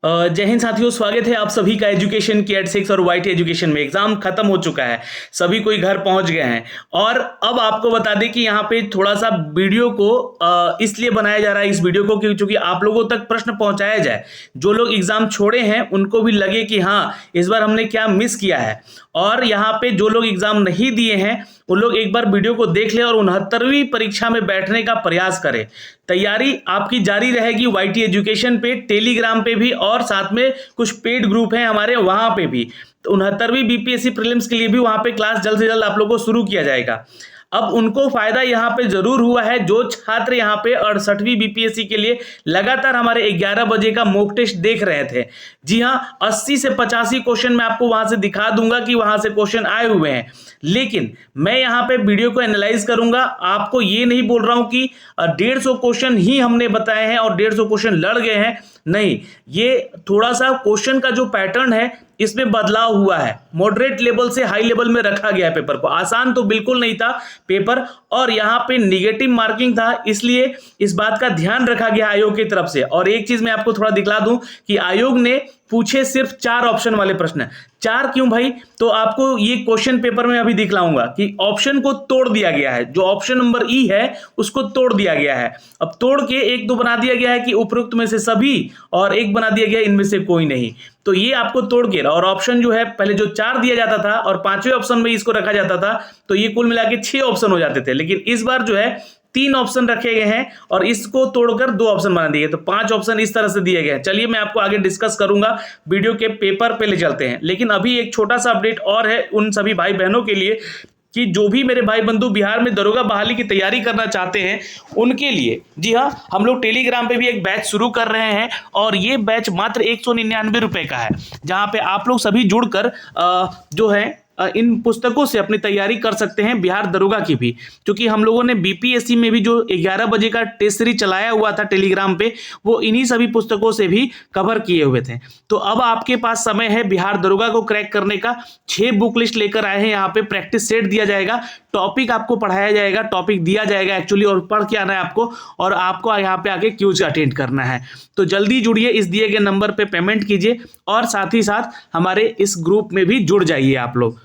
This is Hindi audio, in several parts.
जय हिंद साथियों, स्वागत है आप सभी का एजुकेशन की एट 6 और वाईटी एजुकेशन में। एग्जाम खत्म हो चुका है, सभी कोई घर पहुंच गए हैं। और अब आपको बता दें कि यहाँ पे थोड़ा सा वीडियो को इसलिए बनाया जा रहा है इस वीडियो को क्योंकि आप लोगों तक प्रश्न पहुंचाया जाए। जो लोग एग्जाम छोड़े हैं उनको भी लगे कि हाँ, इस बार हमने क्या मिस किया है। और यहाँ पे जो लोग एग्जाम नहीं दिए हैं वो लोग एक बार वीडियो को देख ले और 69वीं परीक्षा में बैठने का प्रयास करें। तैयारी आपकी जारी रहेगी वाईटी एजुकेशन पे, टेलीग्राम पे भी, और साथ में कुछ पेड ग्रुप हैं हमारे वहां पे भी। तो 69वीं बीपीएससी प्रीलिम्स के लिए भी वहां पे क्लास जल्द से जल्द आप लोगों को शुरू किया जाएगा। अब उनको फायदा यहाँ पे जरूर हुआ है जो छात्र यहाँ पे 68वीं बीपीएससी के लिए लगातार हमारे 11 बजे का मॉक टेस्ट देख रहे थे। जी हाँ, 80 से 85 क्वेश्चन मैं आपको वहां से दिखा दूंगा कि वहां से क्वेश्चन आए हुए हैं। लेकिन मैं यहाँ पे वीडियो को एनालाइज करूंगा, आपको ये नहीं बोल रहा हूं कि 150 क्वेश्चन ही हमने बताए हैं और 150 क्वेश्चन लड़ गए हैं। नहीं, ये थोड़ा सा क्वेश्चन का जो पैटर्न है इसमें बदलाव हुआ है। मॉडरेट लेवल से हाई लेवल में रखा गया है पेपर को। आसान तो बिल्कुल नहीं था पेपर, और यहाँ पे निगेटिव मार्किंग था, इसलिए इस बात का ध्यान रखा गया आयोग की तरफ से। और एक चीज मैं आपको थोड़ा दिखला दूं कि आयोग ने पूछे सिर्फ 4 ऑप्शन वाले प्रश्न। 4 क्यों भाई? तो आपको ये क्वेश्चन पेपर में अभी दिखलाऊंगा कि ऑप्शन को तोड़ दिया गया है। जो ऑप्शन नंबर ई है उसको तोड़ दिया गया है। अब तोड़ के एक तो बना दिया गया है कि उपरोक्त में से सभी, और एक बना दिया गया इनमें से कोई नहीं। तो ये आपको तोड़ के, और ऑप्शन जो है पहले जो 4 दिया जाता था और 5वें ऑप्शन में इसको रखा जाता था, तो ये कुल मिला के 6 ऑप्शन हो जाते थे। लेकिन इस बार जो है 3 ऑप्शन रखे गए हैं और इसको तोड़कर 2 ऑप्शन बना दिए, तो 5 ऑप्शन इस तरह से दिए गए हैं। चलिए मैं आपको आगे डिस्कस करूंगा, वीडियो के पेपर पे ले चलते हैं। लेकिन अभी एक छोटा सा अपडेट और है उन सभी भाई बहनों के लिए कि जो भी मेरे भाई बंधु बिहार में दरोगा बहाली की तैयारी करना चाहते हैं उनके लिए, जी हाँ, हम लोग टेलीग्राम पे भी एक बैच शुरू कर रहे हैं। और ये बैच मात्र 199 रुपए का है, जहां पे आप लोग सभी जुड़कर जो है इन पुस्तकों से अपनी तैयारी कर सकते हैं, बिहार दरोगा की भी। क्योंकि हम लोगों ने बीपीएससी में भी जो 11 बजे का टेस्ट सीरीज चलाया हुआ था टेलीग्राम पे, वो इन्हीं सभी पुस्तकों से भी कवर किए हुए थे। तो अब आपके पास समय है बिहार दरोगा को क्रैक करने का। 6 बुक लिस्ट लेकर आए हैं, यहाँ पे प्रैक्टिस सेट दिया जाएगा, टॉपिक आपको पढ़ाया जाएगा, टॉपिक दिया जाएगा एक्चुअली, और पढ़ के आना है आपको, और आपको यहाँ पे आके क्यूज अटेंड करना है। तो जल्दी जुड़िए, इस दिए गए नंबर पे पेमेंट कीजिए और साथ ही साथ हमारे इस ग्रुप में भी जुड़ जाइए आप लोग।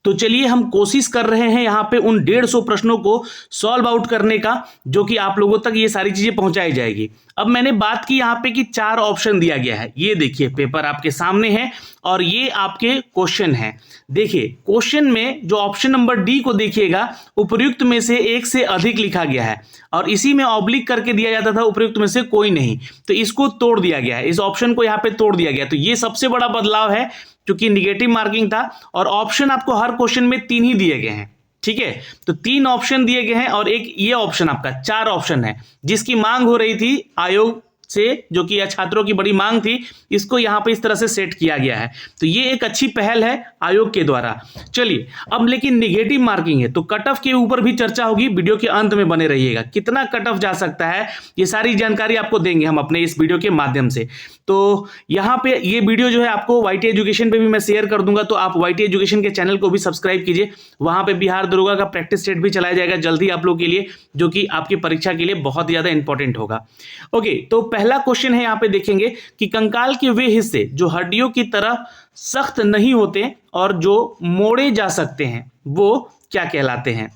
तो चलिए हम कोशिश कर रहे हैं यहाँ पे उन 150 प्रश्नों को सॉल्व आउट करने का, जो कि आप लोगों तक ये सारी चीजें पहुंचाई जाएगी। अब मैंने बात की यहाँ पे कि 4 ऑप्शन दिया गया है। ये देखिए पेपर आपके सामने है और ये आपके क्वेश्चन है। देखिए क्वेश्चन में जो ऑप्शन नंबर डी को देखिएगा, उपर्युक्त में से एक से अधिक लिखा गया है और इसी में ऑब्लिक करके दिया जाता था उपर्युक्त में से कोई नहीं, तो इसको तोड़ दिया गया है, इस ऑप्शन को यहाँ पे तोड़ दिया गया। तो ये सबसे बड़ा बदलाव है, क्योंकि निगेटिव मार्किंग था। और ऑप्शन आपको हर क्वेश्चन में 3 ही दिए गए हैं, ठीक है? तो 3 ऑप्शन दिए गए हैं और एक ये ऑप्शन आपका 4 ऑप्शन है, जिसकी मांग हो रही थी आयोग से, जो कि छात्रों की बड़ी मांग थी, इसको यहां पे इस तरह से सेट किया गया है। तो ये एक अच्छी पहल है आयोग के द्वारा। चलिए अब लेकिन निगेटिव मार्किंग है तो कट ऑफ के ऊपर भी चर्चा होगी, वीडियो के अंत में बने रहिएगा। कितना कट ऑफ जा सकता है ये सारी जानकारी आपको देंगे हम अपने इस वीडियो के माध्यम से। तो यहाँ पे ये वीडियो जो है आपको वाईटी एजुकेशन पे भी मैं शेयर कर दूंगा, तो आप वाईटी एजुकेशन के चैनल को भी सब्सक्राइब कीजिए। वहां पे बिहार दरोगा का प्रैक्टिस सेट भी चलाया जाएगा जल्दी आप लोग के लिए, जो कि आपकी परीक्षा के लिए बहुत ज्यादा इंपॉर्टेंट होगा। ओके, तो पहला क्वेश्चन है, यहाँ पे देखेंगे कि कंकाल के वे हिस्से जो हड्डियों की तरह सख्त नहीं होते और जो मोड़े जा सकते हैं वो क्या कहलाते हैं?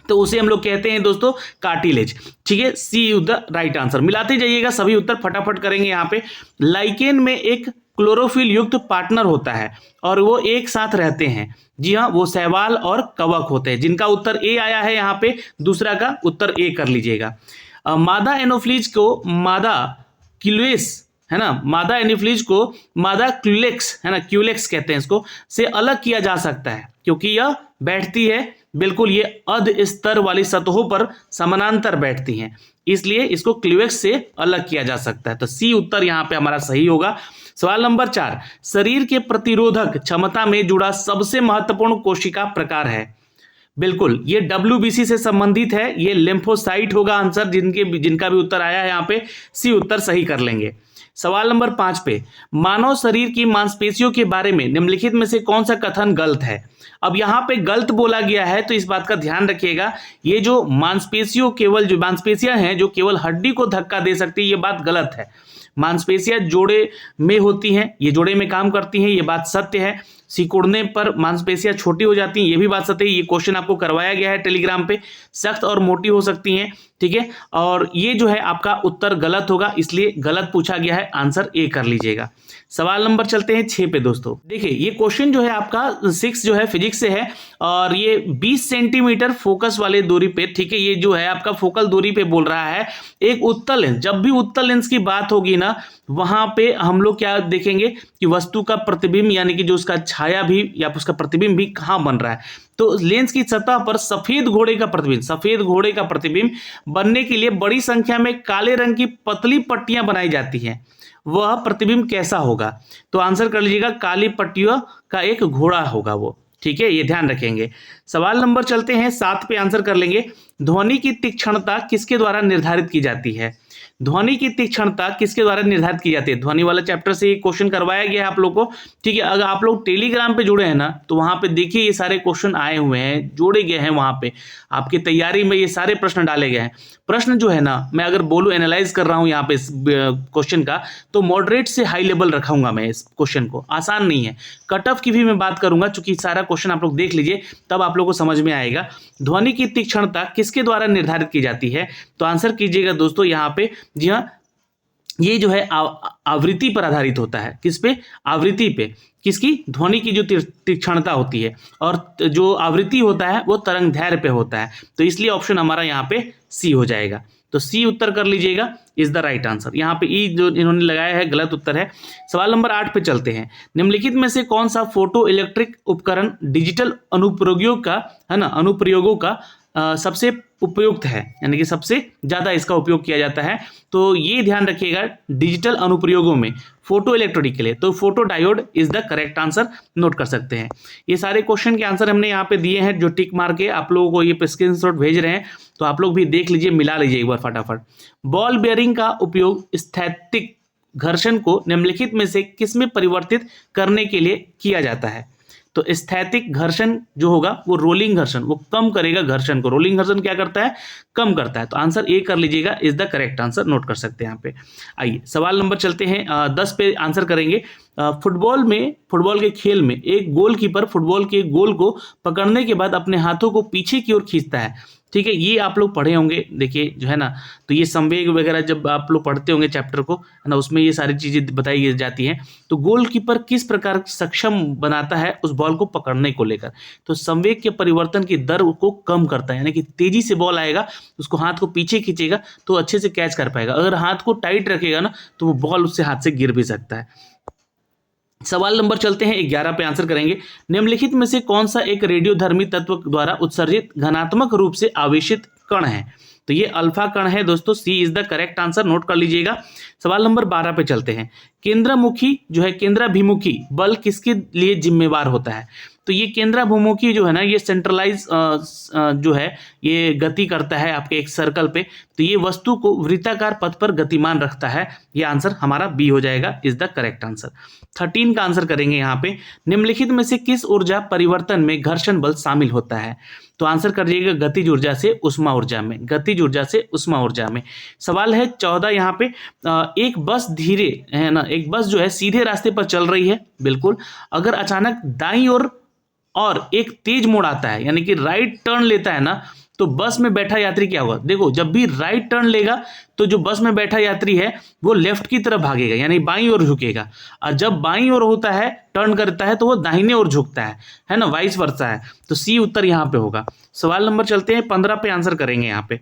तो उसे हम लोग कहते हैं दोस्तों कार्टिलेज। ठीक है, सी इज द राइट आंसर। मिलाते जाइएगा, सभी उत्तर फटाफट करेंगे। यहाँ पे लाइकेन में एक क्लोरोफिल युक्त पार्टनर होता है और वो एक साथ रहते हैं। जी हाँ, वो शैवाल और कवक होते हैं। जिनका उत्तर ए आया है यहाँ पे, दूसरा का उत्तर ए कर लीजिएगा। मादा एनोफ्लीज को मादा क्यूलेस, है ना, मादा एनोफ्लीज को मादा क्यूलेक्स, है ना, क्यूलेक्स कहते हैं इसको, से अलग किया जा सकता है, क्योंकि यह बैठती है बिल्कुल ये अध स्तर वाली सतहों पर समानांतर बैठती हैं, इसलिए इसको क्यूलेक्स से अलग किया जा सकता है। तो सी उत्तर यहाँ पे हमारा सही होगा। सवाल नंबर 4, शरीर के प्रतिरोधक क्षमता में जुड़ा सबसे महत्वपूर्ण कोशिका प्रकार है। बिल्कुल ये WBC से संबंधित है, ये लिम्फोसाइट होगा आंसर, जिनका भी उत्तर आया है यहाँ पे सी उत्तर सही कर लेंगे। सवाल नंबर 5 पे, मानव शरीर की मांसपेशियों के बारे में निम्नलिखित में से कौन सा कथन गलत है? अब यहाँ पे गलत बोला गया है, तो इस बात का ध्यान रखिएगा, ये जो मांसपेशियां हैं जो केवल हड्डी को धक्का दे सकती है, ये बात गलत है। मांसपेशियां जोड़े में होती हैं, ये जोड़े में काम करती हैं, ये बात सत्य है। सिकुड़ने पर मांसपेशियां छोटी हो जाती हैं, ये भी बात सत्य है। ये क्वेश्चन आपको करवाया गया है टेलीग्राम पे। सख्त और मोटी हो सकती हैं, ठीक है। और ये जो है आपका उत्तर गलत होगा, इसलिए गलत पूछा गया है, आंसर ए कर लीजिएगा। सवाल नंबर चलते हैं 6 पे दोस्तों। देखिए ये क्वेश्चन जो है आपका 6 जो है फिजिक्स से है और ये 20 सेंटीमीटर फोकस वाले दूरी पे, ठीक है, ये जो है आपका फोकल दूरी पे बोल रहा है एक उत्तल लेंस। जब भी उत्तल लेंस की बात होगी ना, वहां पे हम लोग क्या देखेंगे कि वस्तु का प्रतिबिंब यानी कि जो उसका छाया भी या उसका प्रतिबिंब भी कहाँ बन रहा है। तो लेंस की सतह पर सफेद घोड़े का प्रतिबिंब बनने के लिए बड़ी संख्या में काले रंग की पतली पट्टियां बनाई जाती हैं। वह प्रतिबिंब कैसा होगा? तो आंसर कर लीजिएगा, काली पट्टियों का एक घोड़ा होगा वो, ठीक है, ये ध्यान रखेंगे। सवाल नंबर चलते हैं 7 पे, आंसर कर लेंगे। ध्वनि की तीक्ष्णता किसके द्वारा निर्धारित की जाती है? ध्वनि की तीक्ष्णता किसके द्वारा निर्धारित की जाती है? ध्वनि वाला चैप्टर से ये क्वेश्चन करवाया गया है आप लोग को, ठीक है। अगर आप लोग टेलीग्राम पे जुड़े हैं ना, तो वहां पे देखिए ये सारे क्वेश्चन आए हुए हैं, जोड़े गए हैं वहां पे, आपकी तैयारी में ये सारे प्रश्न डाले गए हैं। प्रश्न जो है ना, मैं अगर बोलूं एनालाइज कर रहा हूं यहाँ पे इस क्वेश्चन का, तो मॉडरेट से हाई लेवल रखाऊंगा मैं इस क्वेश्चन को, आसान नहीं है। कट ऑफ की भी मैं बात करूंगा, चूंकि सारा क्वेश्चन आप लोग देख लीजिए, तब आप लोग को समझ में आएगा। ध्वनि की तीक्ष्णता किसके द्वारा निर्धारित की जाती है? तो आंसर कीजिएगा दोस्तों यहाँ पे, जी हाँ, ये जो है आवृत्ति पर आधारित होता है। किस पे? आवृत्ति पे। किसकी? ध्वनि की जो तीक्ष्णता होती है, और जो आवृत्ति होता है वो तरंग दैर्घ्य पे होता है। तो इसलिए ऑप्शन हमारा यहाँ पे सी हो जाएगा। तो सी उत्तर कर लीजिएगा, इज द राइट आंसर। यहाँ पे ई जो इन्होंने लगाया है गलत उत्तर है। सवाल नंबर 8 पे चलते हैं। निम्नलिखित में से कौन सा फोटो इलेक्ट्रिक उपकरण डिजिटल अनुप्रयोगों का सबसे उपयुक्त है, यानी कि सबसे ज्यादा इसका उपयोग किया जाता है? तो ये ध्यान रखिएगा, डिजिटल अनुप्रयोगों में फोटो इलेक्ट्रॉनिक के लिए तो photo diode is the correct answer, note कर सकते हैं। ये सारे क्वेश्चन के आंसर हमने यहाँ पे दिए हैं, जो टिक मार के आप लोगों को ये स्क्रीनशॉट भेज रहे हैं, तो आप लोग भी देख लीजिए, मिला लीजिए एक बार फटाफट। बॉल बेयरिंग का उपयोग स्थैतिक घर्षण को निम्नलिखित में से किसमें परिवर्तित करने के लिए किया जाता है? तो स्थैतिक घर्षण जो होगा वो रोलिंग घर्षण, वो कम करेगा घर्षण को। रोलिंग घर्षण क्या करता है? कम करता है। तो आंसर ए कर लीजिएगा, is the correct answer, note कर सकते हैं यहाँ पे। आइए सवाल नंबर चलते हैं 10 पे, आंसर करेंगे। फुटबॉल के खेल में एक गोलकीपर फुटबॉल के गोल को पकड़ने के बाद अपने हाथों को पीछे की ओर खींचता है, ठीक है। ये आप लोग पढ़े होंगे, देखिए जो है ना, तो ये संवेग वगैरह जब आप लोग पढ़ते होंगे चैप्टर को, है ना, उसमें ये सारी चीजें बताई जाती हैं। तो गोलकीपर किस प्रकार सक्षम बनाता है उस बॉल को पकड़ने को लेकर? तो संवेग के परिवर्तन की दर को कम करता है, यानी कि तेजी से बॉल आएगा, उसको हाथ को पीछे खींचेगा तो अच्छे से कैच कर पाएगा। अगर हाथ को टाइट रखेगा ना, तो वो बॉल उससे हाथ से गिर भी सकता है। सवाल नंबर चलते हैं 11 पे, आंसर करेंगे। निम्नलिखित में से कौन सा एक रेडियोधर्मी तत्व द्वारा उत्सर्जित घनात्मक रूप से आवेशित कण है? तो ये अल्फा कण है दोस्तों, C is the correct answer, note कर लीजिएगा। सवाल नंबर 12 पे चलते हैं। केंद्राभिमुखी बल किसके लिए जिम्मेवार होता है? तो ये केंद्राभिमुखी जो है ना, ये सेंट्रलाइज जो है ये गति करता है आपके एक सर्कल पे, तो ये वस्तु को वृत्ताकार पथ पर गतिमान रखता है। ये आंसर हमारा बी हो जाएगा, इज द करेक्ट आंसर। 13 का आंसर करेंगे यहाँ पे। निम्नलिखित में से किस ऊर्जा परिवर्तन में घर्षण बल शामिल होता है? तो आंसर करिएगा गतिज ऊर्जा से उष्मा ऊर्जा में, गतिज ऊर्जा से उष्मा ऊर्जा में। सवाल है 14 यहाँ पे। एक बस धीरे है ना, एक बस जो है सीधे रास्ते पर चल रही है, बिल्कुल। अगर अचानक दाईं ओर और एक तेज मोड़ आता है, यानी कि राइट टर्न लेता है ना, तो बस में बैठा यात्री क्या होगा? देखो, जब भी राइट टर्न लेगा तो जो बस में बैठा यात्री है वो लेफ्ट की तरफ भागेगा, यानी बाईं ओर झुकेगा। और जब बाईं ओर होता है, टर्न करता है, तो वो दाहिने ओर झुकता है ना, वाइस वर्सा है। तो सी उत्तर यहाँ पे होगा। सवाल नंबर चलते हैं 15 पे, आंसर करेंगे यहाँ पे।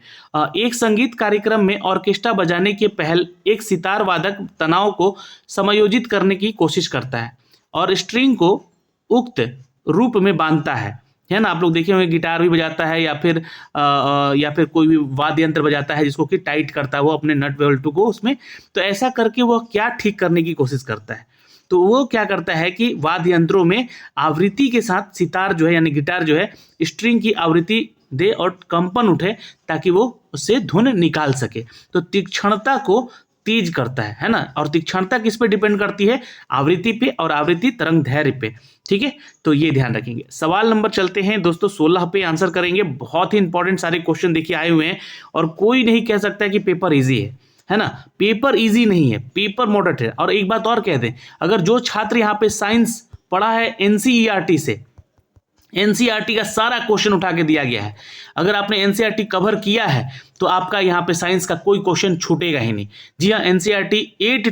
एक संगीत कार्यक्रम में ऑर्केस्ट्रा बजाने के पहल एक सितार वादक तनाव को समायोजित करने की कोशिश करता है और स्ट्रिंग को उक्त रूप में बांधता है ना। आप लोग देखे होंगे गिटार भी बजाता है या फिर कोई भी वाद्य यंत्र बजाता है जिसको कि टाइट करता है वो अपने नट बोल्ट को उसमें। तो ऐसा करके वो क्या ठीक करने की कोशिश करता है? तो वो क्या करता है कि वाद्य यंत्रों में आवृत्ति के साथ सितार जो है यानी गिटार जो है स्ट्रिंग की आवृत्ति दे और कंपन उठे ताकि वो उससे धुन निकाल सके। तो तीक्ष्णता को तेज करता है ना। और तीक्ष्णता किस पे डिपेंड करती है? आवृत्ति पे, और आवृत्ति तरंग दैर्घ्य पे, ठीक है। तो ये ध्यान रखेंगे। सवाल नंबर चलते हैं दोस्तों 16 पे, आंसर करेंगे। बहुत ही इंपॉर्टेंट सारे क्वेश्चन देखिए आए हुए हैं और कोई नहीं कह सकता है कि पेपर इजी है। है ना। पेपर इजी नहीं है, पेपर मॉडरेट है। और एक बात और कह दें, अगर जो छात्र यहाँ पे साइंस पढ़ा है एनसीईआरटी से, एनसीईआरटी का सारा क्वेश्चन उठा के दिया गया है, अगर आपने एनसीईआरटी कवर किया है तो आपका यहाँ पे साइंस का कोई क्वेश्चन छूटेगा ही नहीं। जी हाँ, एनसीईआरटी 8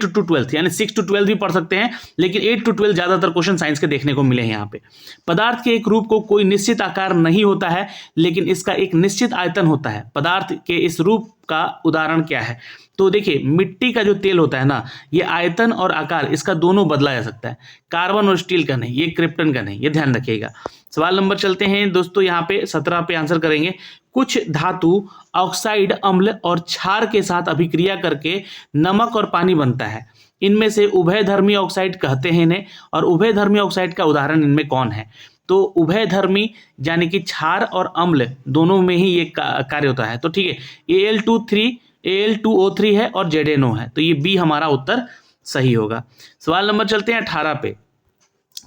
to 12 यानी 6 to 12 भी पढ़ सकते हैं, लेकिन 8 to 12 ज्यादातर क्वेश्चन साइंस के देखने को मिले हैं यहाँ पे। पदार्थ के एक रूप को कोई निश्चित आकार नहीं होता है, लेकिन इसका एक निश्चित आयतन होता है। पदार्थ के इस रूप का उदाहरण क्या है? तो देखिए, मिट्टी का जो तेल होता है ना, ये आयतन और आकार इसका दोनों बदला जा सकता है, कार्बन और स्टील का नहीं, ये क्रिप्टन का नहीं, ये ध्यान रखिएगा। सवाल नंबर चलते हैं दोस्तों, यहाँ पे 17 पे आंसर करेंगे। कुछ धातु ऑक्साइड, अम्ल और क्षार के साथ अभिक्रिया करके नमक और पानी बनता है। इनमें से उभयधर्मी ऑक्साइड कहते हैं इन्हें, और उभयधर्मी ऑक्साइड का उदाहरण इनमें कौन है? तो उभयधर्मी यानी कि क्षार और अम्ल दोनों में ही ये कार्य होता है। तो ठीक है, Al2O3 है और ZNO है, तो ये बी हमारा उत्तर सही होगा। सवाल नंबर चलते हैं 18 पे।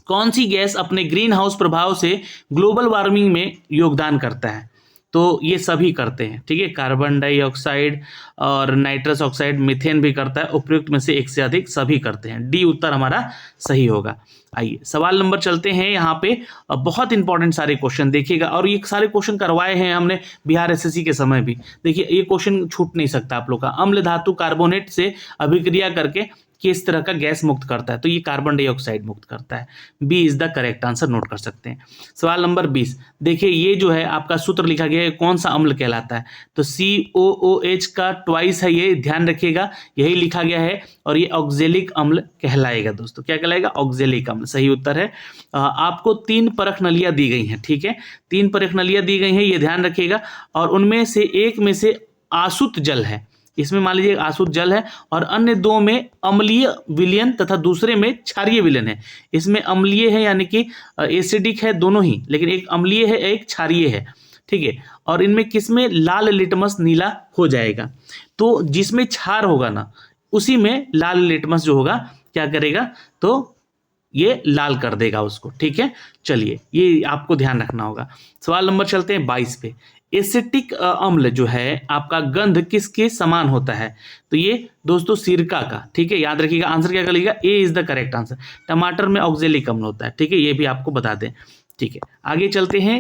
कौन सी गैस अपने ग्रीन हाउस प्रभाव से ग्लोबल वार्मिंग में योगदान करता है? तो ये सभी करते हैं, ठीक है, कार्बन डाइऑक्साइड और नाइट्रस ऑक्साइड, मीथेन भी करता है, उपयुक्त में से एक से अधिक सभी करते हैं। डी उत्तर हमारा सही होगा। आइए सवाल नंबर चलते हैं, यहाँ पे बहुत इंपॉर्टेंट सारे क्वेश्चन देखिएगा, और ये सारे क्वेश्चन करवाए हैं हमने बिहार एसएससी के समय भी। देखिए, ये क्वेश्चन छूट नहीं सकता आप लोग का। अम्ल धातु कार्बोनेट से अभिक्रिया करके किस तरह का गैस मुक्त करता है? तो ये कार्बन डाइऑक्साइड मुक्त करता है। B is the correct answer, note कर सकते हैं। सवाल नंबर 20, देखिए ये जो है आपका सूत्र लिखा गया है, कौन सा अम्ल कहलाता है? तो COOH का ट्वाइस है, ये ध्यान रखिएगा, यही लिखा गया है, और ये ऑक्जेलिक अम्ल कहलाएगा दोस्तों। क्या कहलाएगा? ऑक्जेलिक अम्ल सही उत्तर है। आपको 3 परख नलियां दी गई हैं, ठीक है, 3 परख नलियां दी गई हैं, ये ध्यान रखिएगा, और उनमें से एक में से आसुत जल है, इसमें मान लीजिए आसुत जल है, और अन्य 2 में अम्लीय विलयन तथा दूसरे में क्षारीय विलयन है। इसमें अम्लीय है यानी कि एसिडिक है दोनों ही, लेकिन एक अम्लीय है एक क्षारीय है, ठीक है। और इनमें किसमें लाल लिटमस नीला हो जाएगा? तो जिसमें क्षार होगा ना, उसी में लाल लिटमस जो होगा क्या करेगा? तो ये लाल कर देगा उसको, ठीक है। चलिए, ये आपको ध्यान रखना होगा। सवाल नंबर चलते हैं 22 पे। एसिटिक अम्ल जो है आपका गंध किसके समान होता है? तो ये दोस्तों सिरका का, ठीक है, याद रखिएगा। आंसर क्या करिएगा? ए इज द करेक्ट आंसर। टमाटर में ऑक्जेलिक अम्ल होता है, ठीक है, ये भी आपको बता दें, ठीक है। आगे चलते हैं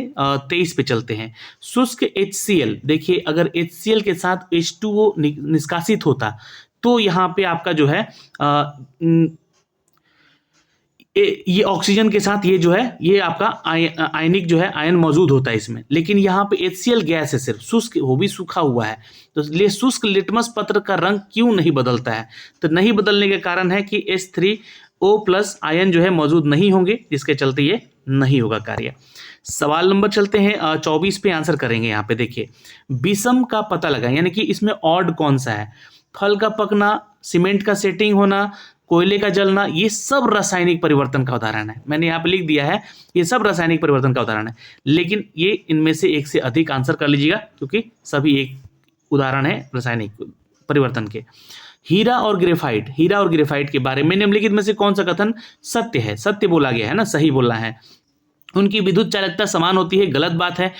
23 पे चलते हैं। शुष्क HCl, देखिए अगर HCl के साथ H2O निष्कासित होता तो यहाँ पे आपका जो है ये ऑक्सीजन के साथ ये जो है ये आपका आयनिक जो है आयन मौजूद होता है इसमें, लेकिन यहाँ पे HCl गैस है, सिर्फ शुष्क, वो भी सूखा हुआ है, तो इसलिए शुष्क लिटमस पत्र का रंग क्यों नहीं बदलता है? तो नहीं बदलने के कारण है कि H3O+ आयन जो है मौजूद नहीं होंगे, जिसके चलते ये नहीं होगा कार्य। सवाल नंबर चलते हैं 24 पे आंसर करेंगे। यहाँ पे देखिए, विषम का पता लगाएं, यानी कि इसमें ऑड कौन सा है? फल का पकना, सीमेंट का सेटिंग होना, कोयले का जलना, ये सब रासायनिक परिवर्तन का उदाहरण है। मैंने यहाँ पे लिख दिया है, ये सब रासायनिक परिवर्तन का उदाहरण है, लेकिन ये इनमें से एक से अधिक आंसर कर लीजिएगा, क्योंकि सभी एक उदाहरण है रासायनिक परिवर्तन के। हीरा और ग्रेफाइट के बारे में निम्नलिखित में से कौन सा कथन सत्य है? सत्य बोला गया है ना, सही बोलना है। उनकी विद्युत चालकता समान होती है, गलत बात है।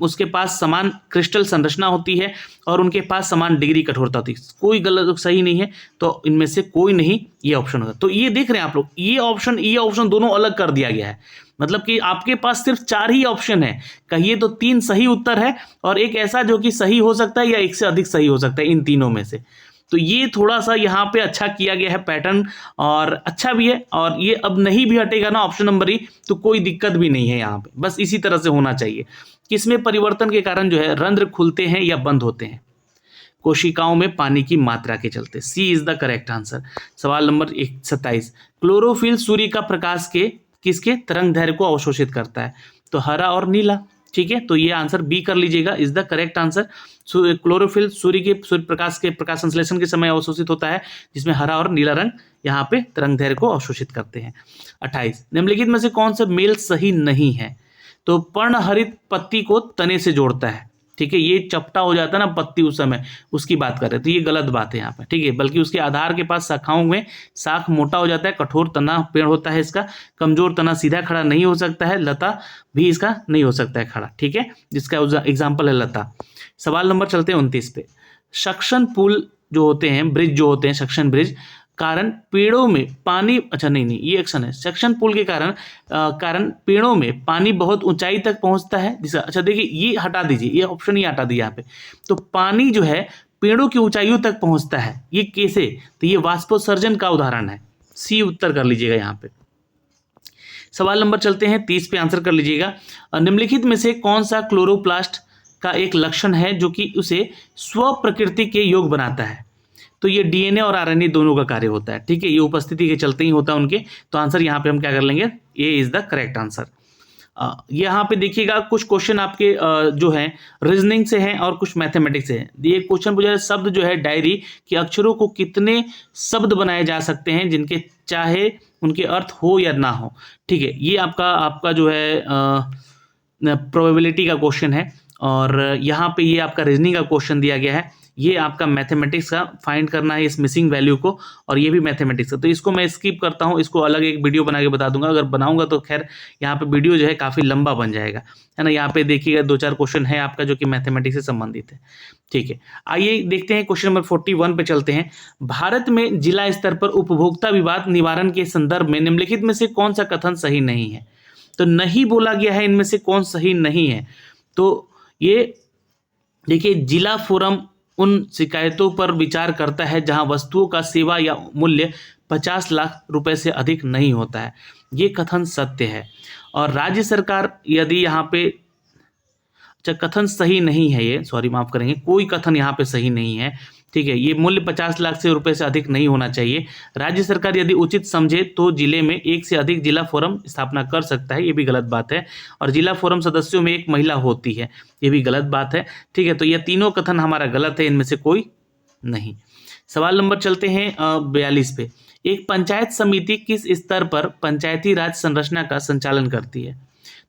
उसके पास समान क्रिस्टल संरचना होती है और उनके पास समान डिग्री कठोरता होती है, कोई गलत सही नहीं है, तो इनमें से कोई नहीं ये ऑप्शन होता। तो ये देख रहे हैं आप लोग, ये ऑप्शन दोनों अलग कर दिया गया है, मतलब कि आपके पास सिर्फ 4 ही ऑप्शन है, कहिए तो 3 सही उत्तर है और एक ऐसा जो कि सही हो सकता है या एक से अधिक सही हो सकता है इन तीनों में से। तो ये थोड़ा सा यहाँ पे अच्छा किया गया है पैटर्न, और अच्छा भी है, और ये अब नहीं भी हटेगा ना ऑप्शन नंबर ई, तो कोई दिक्कत भी नहीं है यहाँ पे, बस इसी तरह से होना चाहिए। किसमें परिवर्तन के कारण जो है रंध्र खुलते हैं या बंद होते हैं? कोशिकाओं में पानी की मात्रा के चलते। सी इज द करेक्ट आंसर। सवाल नंबर 27, क्लोरोफिल सूर्य का प्रकाश के किसके तरंग दैर्घ्य को अवशोषित करता है? तो हरा और नीला, ठीक है, तो ये आंसर बी कर लीजिएगा, is the correct answer. Chlorophyll सूर्य प्रकाश के प्रकाश संश्लेषण के समय अवशोषित होता है, जिसमें हरा और नीला रंग यहाँ पे तरंग दैर्घ्य को अवशोषित करते हैं। 28, निम्नलिखित में से कौन सा मेल सही नहीं है? तो पर्णहरित पत्ती को तने से जोड़ता है, ठीक है, ये चपटा हो जाता है ना पत्ती उस समय, उसकी बात कर रहे हैं, तो ये गलत बात है यहाँ पे, ठीक है। बल्कि उसके आधार के पास शाखाओं में शाख मोटा हो जाता है, कठोर तना पेड़ होता है इसका, कमजोर तना सीधा खड़ा नहीं हो सकता है, लता भी इसका नहीं हो सकता है खड़ा, ठीक है, जिसका एग्जाम्पल है लता। सवाल नंबर चलते हैं 29 पे। सक्शन पुल जो होते हैं, ब्रिज जो होते हैं, सक्शन ब्रिज कारण पेड़ों में पानी, अच्छा नहीं ये एक्शन है। सक्शन पुल के कारण पेड़ों में पानी बहुत ऊंचाई तक पहुंचता है, जिसका, अच्छा देखिए ये हटा दीजिए, ये ऑप्शन ही हटा दिया यहाँ पे। तो पानी जो है पेड़ों की ऊंचाइयों तक पहुंचता है, ये कैसे? तो ये वाष्पोत्सर्जन का उदाहरण है। सी उत्तर कर लीजिएगा यहाँ पे। सवाल नंबर चलते हैं 30 पे, आंसर कर लीजिएगा। निम्नलिखित में से कौन सा क्लोरोप्लास्ट का एक लक्षण है जो कि उसे स्व प्रकृति के योग बनाता है? तो ये डीएनए और आरएनए दोनों का कार्य होता है, ठीक है, ये उपस्थिति के चलते ही होता है उनके। तो आंसर यहाँ पे हम क्या कर लेंगे, ए इज द करेक्ट आंसर। यहाँ पे देखिएगा कुछ क्वेश्चन आपके जो है रीजनिंग से हैं और कुछ मैथमेटिक्स से हैं। ये क्वेश्चन पूछा है, शब्द जो है डायरी के अक्षरों को कितने शब्द बनाए जा सकते हैं जिनके चाहे उनके अर्थ हो या ना हो, ठीक है। ये आपका जो है प्रोबेबिलिटी का क्वेश्चन है, और यहाँ पे ये आपका रीजनिंग का क्वेश्चन दिया गया है। ये आपका मैथमेटिक्स का फाइंड करना है इस मिसिंग वैल्यू को, और ये भी मैथमेटिक्स का। तो इसको मैं स्किप करता हूँ, इसको अलग एक वीडियो बना के बता दूंगा। अगर बनाऊंगा तो खैर यहाँ पे वीडियो जो है काफ़ी लंबा बन जाएगा, है ना। यहाँ पे देखिएगा 2-4 क्वेश्चन है आपका जो कि मैथमेटिक्स से संबंधित है, ठीक है। आइए देखते हैं क्वेश्चन नंबर 41 पे चलते हैं। भारत में जिला स्तर पर उपभोक्ता विवाद निवारण के संदर्भ में निम्नलिखित में से कौन सा कथन सही नहीं है? तो नहीं बोला गया है, इनमें से कौन सही नहीं है? तो ये देखिए, जिला फोरम उन शिकायतों पर विचार करता है जहां वस्तुओं का सेवा या मूल्य 50 लाख रुपए से अधिक नहीं होता है, ये कथन सत्य है। और राज्य सरकार यदि यहाँ पे, अच्छा कथन सही नहीं है ये, सॉरी माफ करेंगे, कोई कथन यहाँ पे सही नहीं है, ठीक है। ये मूल्य 50 लाख से रुपए से अधिक नहीं होना चाहिए। राज्य सरकार यदि उचित समझे तो जिले में एक से अधिक जिला फोरम स्थापना कर सकता है, ये भी गलत बात है। और जिला फोरम सदस्यों में एक महिला होती है, ये भी गलत बात है, ठीक है। तो ये तीनों कथन हमारा गलत है, इनमें से कोई नहीं। सवाल नंबर चलते हैं 42 पे। एक पंचायत समिति किस स्तर पर पंचायती राज संरचना का संचालन करती है?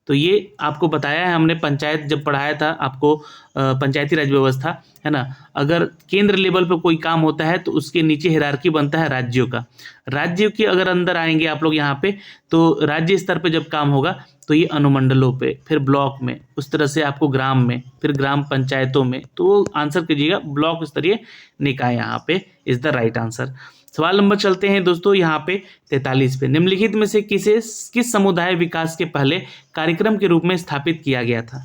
तो ये आपको बताया है हमने, पंचायत जब पढ़ाया था आपको, पंचायती राज व्यवस्था, है ना। अगर केंद्र लेवल पे कोई काम होता है तो उसके नीचे हिरार्की बनता है राज्यों का। राज्य के अगर अंदर आएंगे आप लोग यहाँ पे, तो राज्य स्तर पे जब काम होगा तो ये अनुमंडलों पे, फिर ब्लॉक में, उस तरह से आपको ग्राम में, फिर ग्राम पंचायतों में। तो आंसर कीजिएगा ब्लॉक स्तरीय निकाय, यहाँ पे इज द राइट आंसर। सवाल नंबर चलते हैं दोस्तों यहाँ पे 43 पे। निम्नलिखित में से किस समुदाय विकास के पहले कार्यक्रम के रूप में स्थापित किया गया था?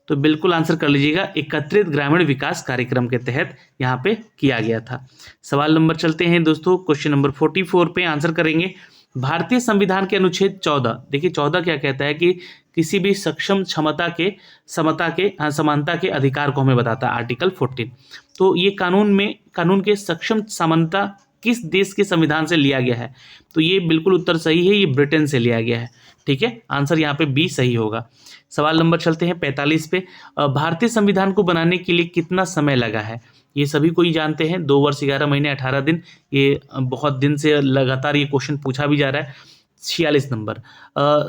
तो बिल्कुल आंसर कर लीजिएगा, एकत्रित ग्रामीण विकास कार्यक्रम के तहत यहाँ पे किया गया था। सवाल नंबर चलते हैं दोस्तों क्वेश्चन नंबर 44 पे, आंसर करेंगे। भारतीय संविधान के अनुच्छेद 14, देखिए 14 क्या कहता है कि किसी भी सक्षम क्षमता के समानता के अधिकार को हमें बताता है, आर्टिकल 14। तो ये कानून के सक्षम समानता किस देश के संविधान से लिया गया है? तो ये बिल्कुल उत्तर सही है, ये ब्रिटेन से लिया गया है, ठीक है। आंसर यहाँ पे बी सही होगा। सवाल नंबर चलते हैं 45 पे। भारतीय संविधान को बनाने के लिए कितना समय लगा है? ये सभी कोई जानते हैं, 2 वर्ष 11 महीने 18 दिन। ये बहुत दिन से लगातार ये क्वेश्चन पूछा भी जा रहा है। 46 नंबर,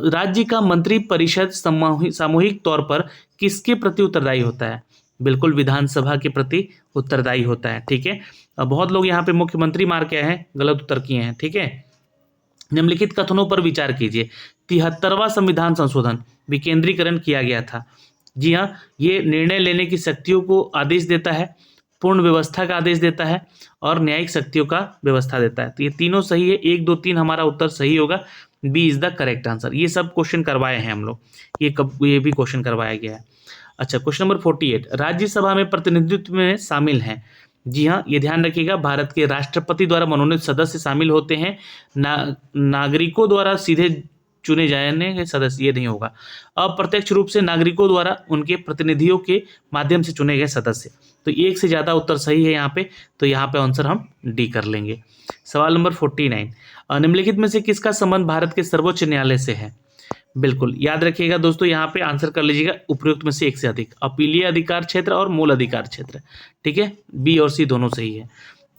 राज्य का मंत्री परिषद सामूहिक तौर पर किसके प्रति उत्तरदायी होता है? बिल्कुल विधानसभा के प्रति उत्तरदायी होता है, ठीक है। बहुत लोग यहाँ पे मुख्यमंत्री मार के आए हैं, गलत उत्तर किए हैं, ठीक है। निम्नलिखित कथनों पर विचार कीजिए। 73वां संविधान संशोधन विकेंद्रीकरण किया गया था। जी हाँ, ये निर्णय लेने की शक्तियों को आदेश देता है, पूर्ण व्यवस्था का आदेश देता है, और न्यायिक शक्तियों का व्यवस्था देता है। तो ये तीनों सही है, 1, 2, 3 हमारा उत्तर सही होगा, B is the correct answer. ये सब क्वेश्चन करवाए हैं हम लोग, ये भी क्वेश्चन करवाया गया है। अच्छा, क्वेश्चन नंबर 48, राज्यसभा में प्रतिनिधित्व में शामिल हैं। जी हाँ, ये ध्यान रखिएगा, भारत के राष्ट्रपति द्वारा मनोनीत सदस्य शामिल होते हैं, नागरिकों द्वारा सीधे चुने जाने के सदस्य ये नहीं होगा। अप्रत्यक्ष रूप से नागरिकों द्वारा उनके प्रतिनिधियों के माध्यम से चुने गए सदस्य। तो एक से ज़्यादा उत्तर सही है यहाँ पे, तो यहाँ पे आंसर हम डी कर लेंगे। सवाल नंबर 49, निम्नलिखित में से किसका संबंध भारत के सर्वोच्च न्यायालय से है? बिल्कुल याद रखिएगा दोस्तों, यहाँ पे आंसर कर लीजिएगा उपयुक्त में से एक से अधिक, अपीलीय अधिकार क्षेत्र और मूल अधिकार क्षेत्र, ठीक है। बी और सी दोनों सही है।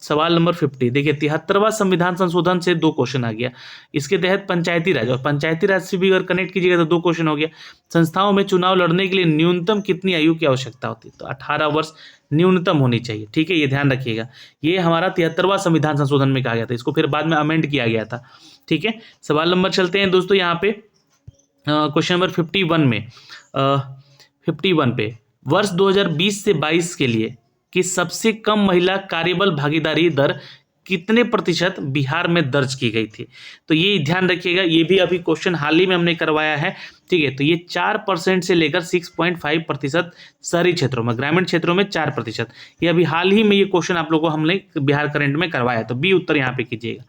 सवाल नंबर 50, देखिए 73वां संविधान संशोधन से 2 क्वेश्चन आ गया। इसके तहत पंचायती राज, और पंचायती राज से भी अगर कनेक्ट कीजिएगा तो 2 क्वेश्चन हो गया। संस्थाओं में चुनाव लड़ने के लिए न्यूनतम कितनी आयु की आवश्यकता होती है? तो 18 वर्ष न्यूनतम होनी चाहिए, ठीक है, ये ध्यान रखिएगा। ये हमारा 73वां संविधान संशोधन में कहा गया था, इसको फिर बाद में अमेंड किया गया था, ठीक है। सवाल नंबर चलते हैं दोस्तों यहाँ पे क्वेश्चन नंबर 51 में, 51 पे वर्ष 2020 से 22 के लिए कि सबसे कम महिला कार्यबल भागीदारी दर कितने प्रतिशत बिहार में दर्ज की गई थी। तो ये ध्यान रखिएगा, ये भी अभी क्वेश्चन हाल ही में हमने करवाया है, ठीक है। तो ये 4% से लेकर 6.5% शहरी क्षेत्रों में, ग्रामीण क्षेत्रों में 4%, ये अभी हाल ही में ये क्वेश्चन आप लोगों को हमने बिहार करंट में करवाया। तो बी उत्तर यहाँ पे कीजिएगा।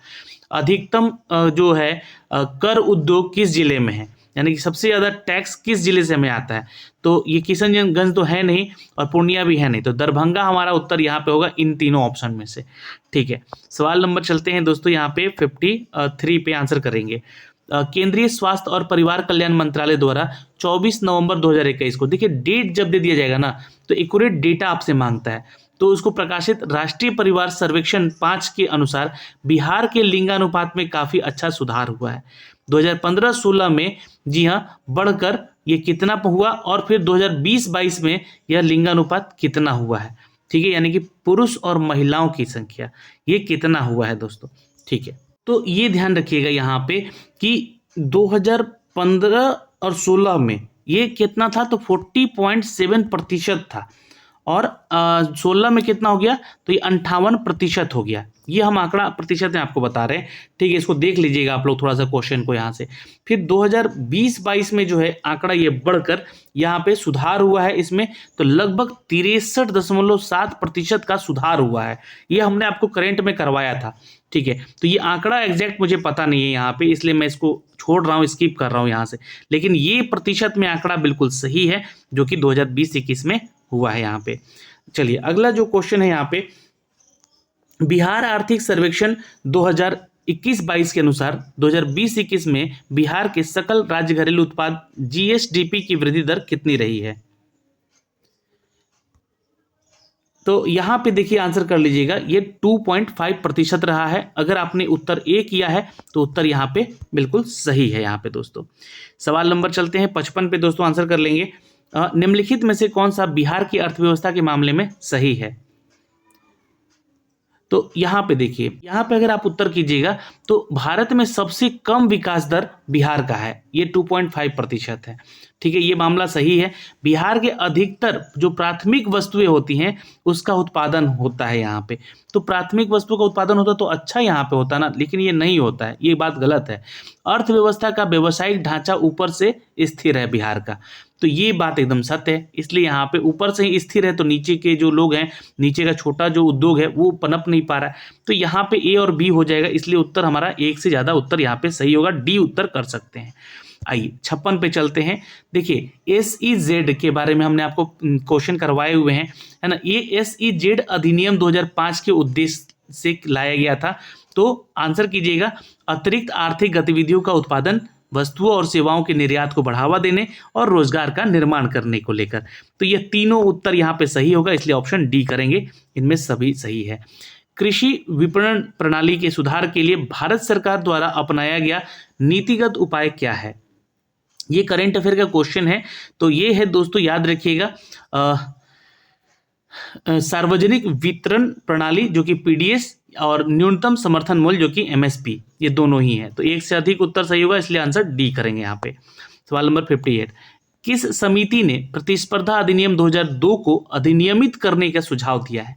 अधिकतम जो है कर उद्योग किस जिले में है, यानी कि सबसे ज़्यादा टैक्स किस जिले से हमें आता है। तो ये किशनगंज तो है नहीं और पूर्णिया भी है नहीं, तो दरभंगा हमारा उत्तर यहाँ पे होगा इन तीनों ऑप्शन में से, ठीक है। सवाल नंबर चलते हैं दोस्तों, यहाँ पे 53 पे आंसर करेंगे। केंद्रीय स्वास्थ्य और परिवार कल्याण मंत्रालय द्वारा 24 नवंबर 2021 को, देखिए डेट जब दे दिया जाएगा ना तो एक्यूरेट डेटा आपसे मांगता है, तो उसको प्रकाशित राष्ट्रीय परिवार सर्वेक्षण 5 के अनुसार बिहार के लिंगानुपात में काफ़ी अच्छा सुधार हुआ है। 2015-16 में जी हाँ बढ़कर ये कितना हुआ, और फिर 2020-22 में यह लिंगानुपात कितना हुआ है, ठीक है, यानी कि पुरुष और महिलाओं की संख्या ये कितना हुआ है दोस्तों, ठीक है। तो ये ध्यान रखिएगा यहाँ पे कि 2015 और 16 में ये कितना था, तो 40.7% था, और 16 में कितना हो गया, तो ये 58% हो गया। ये हम आंकड़ा प्रतिशत में आपको बता रहे हैं, ठीक है, इसको देख लीजिएगा आप लोग थोड़ा सा क्वेश्चन को यहाँ से। फिर 2020-22 में जो है आंकड़ा ये बढ़कर यहाँ पे सुधार हुआ है इसमें, तो लगभग 63.7% का सुधार हुआ है। ये हमने आपको करेंट में करवाया था, ठीक है। तो ये आंकड़ा एग्जैक्ट मुझे पता नहीं है यहाँ पे, इसलिए मैं इसको छोड़ रहा हूँ, स्किप कर रहा हूँ यहाँ से, लेकिन ये प्रतिशत में आंकड़ा बिल्कुल सही है जो कि 2020-21 में हुआ है यहाँ पे। चलिए अगला जो क्वेश्चन है यहाँ पे, बिहार आर्थिक सर्वेक्षण 2021-22 के अनुसार 2020-21 में बिहार के सकल राज्य घरेलू उत्पाद जीएसडीपी की वृद्धि दर कितनी रही है। तो यहाँ पे देखिए आंसर कर लीजिएगा, ये 2.5% रहा है। अगर आपने उत्तर ए किया है तो उत्तर यहाँ पे बिल्कुल सही है यहाँ पे दोस्तों। सवाल नंबर चलते हैं 55 पे दोस्तों, आंसर कर लेंगे। निम्नलिखित में से कौन सा बिहार की अर्थव्यवस्था के मामले में सही है। तो यहाँ पे देखिए, यहाँ पे अगर आप उत्तर कीजिएगा तो भारत में सबसे कम विकास दर बिहार का है, ये 2.5% है, ठीक है, ये मामला सही है। बिहार के अधिकतर जो प्राथमिक वस्तुएं होती हैं उसका उत्पादन होता है यहाँ पे, तो प्राथमिक वस्तु का उत्पादन होता तो अच्छा यहाँ पे होता ना, लेकिन ये नहीं होता है, ये बात गलत है। अर्थव्यवस्था का व्यावसायिक ढांचा ऊपर से स्थिर है बिहार का, तो ये बात एकदम सत्य है, इसलिए यहाँ पे ऊपर से ही स्थिर है, तो नीचे के जो लोग हैं, नीचे का छोटा जो उद्योग है वो पनप नहीं पा रहा है, तो यहाँ पे ए और बी हो जाएगा, इसलिए उत्तर हमारा एक से ज़्यादा उत्तर यहाँ पे सही होगा, डी उत्तर कर सकते हैं। आइए 56 पे चलते हैं। देखिए SEZ के बारे में हमने आपको क्वेश्चन करवाए हुए हैं, है ना। ये SEZ अधिनियम 2005 के उद्देश्य से लाया गया था, तो आंसर कीजिएगा, अतिरिक्त आर्थिक गतिविधियों का उत्पादन, वस्तुओं और सेवाओं के निर्यात को बढ़ावा देने और रोजगार का निर्माण करने को लेकर। तो ये तीनों उत्तर यहाँ पे सही होगा, इसलिए ऑप्शन डी करेंगे, इनमें सभी सही है। कृषि विपणन प्रणाली के सुधार के लिए भारत सरकार द्वारा अपनाया गया नीतिगत उपाय क्या है। ये करंट अफेयर का क्वेश्चन है, तो ये है दोस्तों, याद रखिएगा, सार्वजनिक वितरण प्रणाली जो कि PDS और न्यूनतम समर्थन मूल्य जो कि MSP, ये दोनों ही हैं, तो एक से अधिक उत्तर सही होगा, इसलिए आंसर डी करेंगे यहाँ पे। सवाल नंबर 58, किस समिति ने प्रतिस्पर्धा अधिनियम 2002 को अधिनियमित करने का सुझाव दिया है।